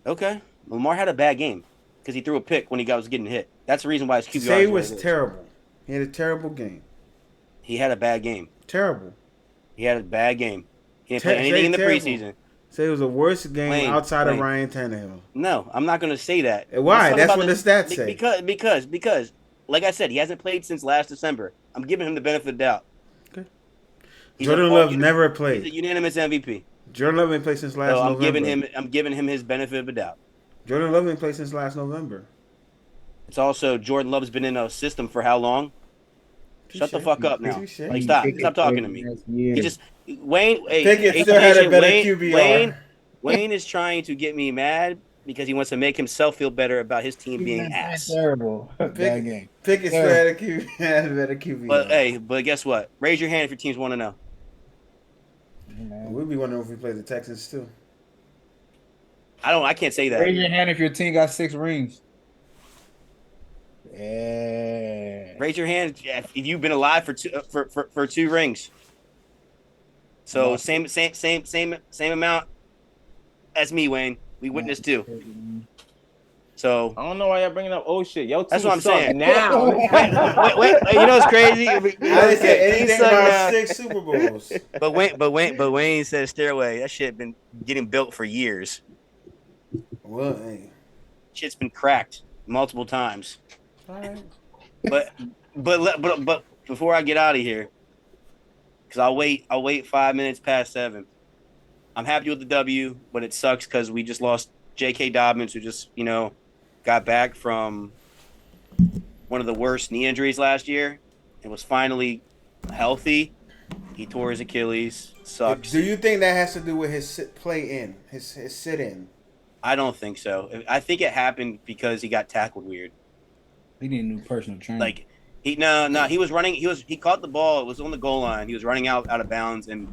Okay, Lamar had a bad game because he threw a pick when he was getting hit. That's the reason why his QBR Say was terrible. He had a terrible game. He had a bad game. Terrible. He had a bad game. He didn't play anything in the preseason. Say it was the worst game outside of Ryan Tannehill. No, I'm not going to say that. Why? That's what the stats say. Because, like I said, he hasn't played since last December. I'm giving him the benefit of the doubt. Okay. Jordan Love never played. He's a unanimous MVP. Jordan Love ain't played since last November. I'm giving him his benefit of the doubt. Jordan Love ain't played since last November. It's also Jordan Love's been in a system for how long? Shut the fuck up now. Like, stop talking to me. He just Wayne. Pickett still had a better QBR. Wayne is trying to get me mad because he wants to make himself feel better about his team being ass. Terrible. Bad game. Pickett still had a better QBR. But guess what? Raise your hand if your teams want to know. We'd be wondering if we play the Texans too. I can't say that. Raise your hand if your team got 6 rings. Yeah. Raise your hand if you've been alive for for 2 rings. So same amount as me, Wayne. We witnessed 2. So I don't know why y'all bringing up old shit. Yo, that's team what I'm suck saying. now. wait. You know what's crazy? I didn't say anything about now. 6 Super Bowls. But Wayne said stairway. That shit been getting built for years. Well, hey. Shit's been cracked multiple times. All right. But before I get out of here, because I'll wait 5 minutes past 7. I'm happy with the W, but it sucks because we just lost J.K. Dobbins, who just got back from one of the worst knee injuries last year and was finally healthy. He tore his Achilles. Sucks. Do you think that has to do with his sit in? I don't think so. I think it happened because he got tackled weird. He need a new personal trainer. Like he was running. He caught the ball. It was on the goal line. He was running out of bounds, and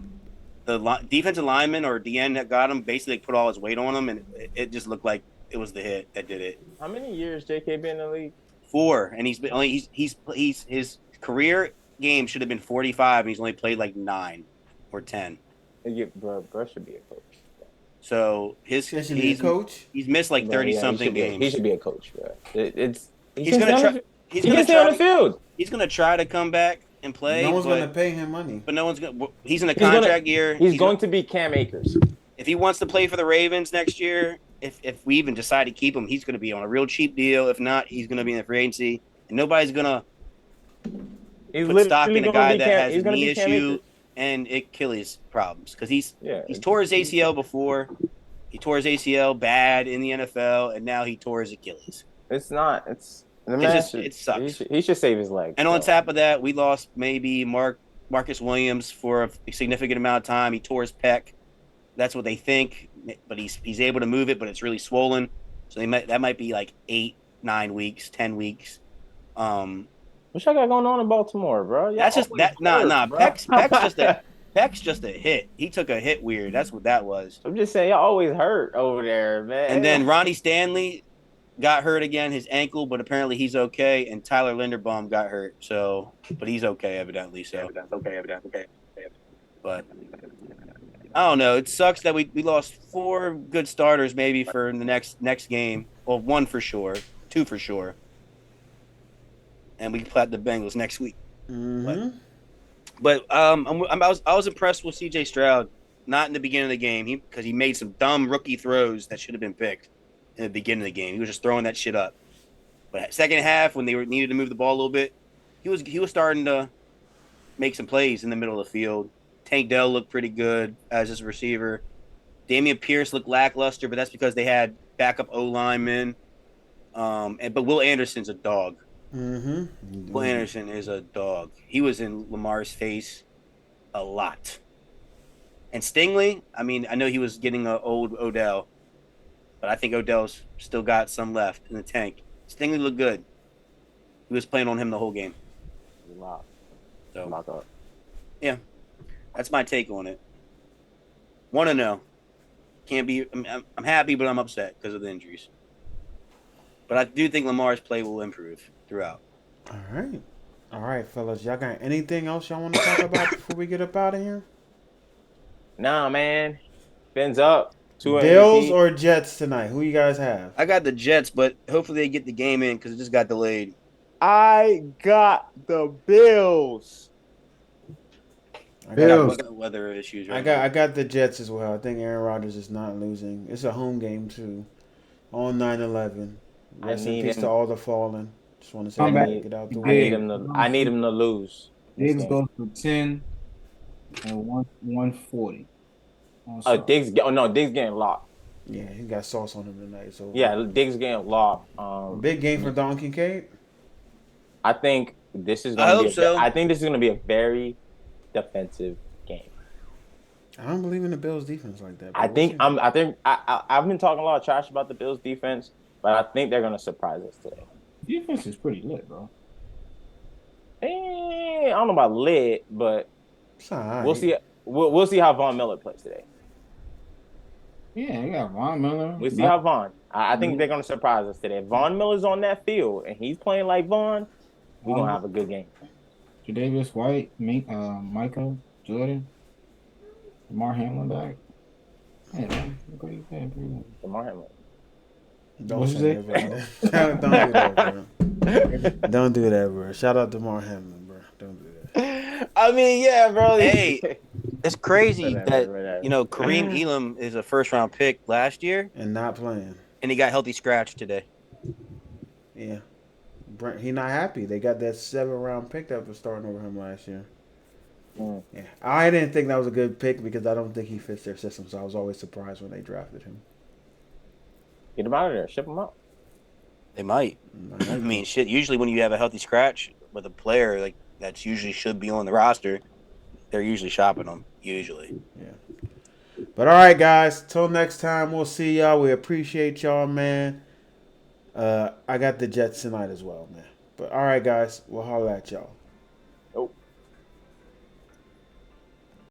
the defensive lineman or DN that got him basically put all his weight on him, and it just looked like it was the hit that did it. How many years JK been in the league? 4, and he's his career game should have been 45, and he's only played like 9 or 10. Bro should be a coach. So he's a coach. He's missed like 30-something games. He should be a coach, bro. He's gonna try. He's gonna stay on the field. He's gonna try to come back and play. No one's gonna pay him money. But no one's gonna. He's in a contract year. He's going to be Cam Akers. If he wants to play for the Ravens next year, if we even decide to keep him, he's going to be on a real cheap deal. If not, he's going to be in the free agency, and nobody's going to put stock in a guy that has a knee issue and Achilles problems because he's tore his ACL before. He tore his ACL bad in the NFL, and now he tore his Achilles. It sucks. He should save his leg. And on top of that, we lost maybe Marcus Williams for a significant amount of time. He tore his pec. That's what they think, but he's able to move it, but it's really swollen. So that might be like 8, 9 weeks, 10 weeks. What y'all got going on in Baltimore, bro? That's just that. Pec's just a hit. He took a hit weird. That's what that was. I'm just saying, y'all always hurt over there, man. And then Ronnie Stanley got hurt again, his ankle, but apparently he's okay. And Tyler Linderbaum got hurt, but he's okay evidently. So okay. But I don't know. It sucks that we lost 4 good starters maybe for the next game. Well, 1 for sure, 2 for sure. And we play the Bengals next week. Mm-hmm. But I was impressed with C.J. Stroud, not in the beginning of the game, because he made some dumb rookie throws that should have been picked in the beginning of the game. He was just throwing that shit up. But second half, when they needed to move the ball a little bit, he was starting to make some plays in the middle of the field. Tank Dell looked pretty good as his receiver. Damian Pierce looked lackluster, but that's because they had backup O linemen. But Will Anderson's a dog. Mm-hmm. Will Anderson is a dog. He was in Lamar's face a lot. And Stingley, I mean, I know he was getting an old Odell, but I think Odell's still got some left in the tank. Stingley looked good. He was playing on him the whole game. So, yeah, that's my take on it. Want to know? Can't be. I'm happy, but I'm upset because of the injuries. But I do think Lamar's play will improve throughout. All right, fellas. Y'all got anything else y'all want to talk about before we get up out of here? Nah, man. Ben's up. Bills or Jets tonight? Who you guys have? I got the Jets, but hopefully they get the game in because it just got delayed. I got the Bills. I got weather issues. I got the Jets as well. I think Aaron Rodgers is not losing. It's a home game too, on 9/11. Rest in peace to all the fallen. Just want to say get out the way. I need him to lose. Diggs goes for 10 and 140. Diggs getting locked. Yeah, he got sauce on him tonight. So yeah, Diggs getting locked. Big game for Don Kincaid. I think this is going to be a very defensive game. I don't believe in the Bills defense like that. I've been talking a lot of trash about the Bills defense, but I think they're going to surprise us today. Defense is pretty lit, bro. I don't know about lit, but right. we'll see. We'll see how Von Miller plays today. Yeah, you got Von Miller. We see how Vaughn. I think they're going to surprise us today. If Von Miller's on that field and he's playing like Vaughn, we're going to have a good game. Tre'Davious White, Michael Jordan, Lamar Hamlin back. Hey, man, look what you said, bro. Lamar Hamlin. Don't What'd you say say? that, bro. Don't do that, bro. Don't do that, bro. Shout out to Mark Hamlin, bro. Don't do that. I mean, yeah, bro. Hey, it's crazy Whatever. that Kareem Elam is a first round pick last year, And not playing. and he got healthy scratch today. Yeah. He not happy. They got that 7th-round pick that was starting over him last year. Yeah. I didn't think that was a good pick because I don't think he fits their system, so I was always surprised when they drafted him. Get him out of there. Ship him out. They might. I mean, shit. Usually, when you have a healthy scratch with a player like that's usually should be on the roster, they're usually shopping them. Usually. Yeah. But all right, guys. Till next time, we'll see y'all. We appreciate y'all, man. I got the Jets tonight as well, man. But all right, guys. We'll holler at y'all. Nope.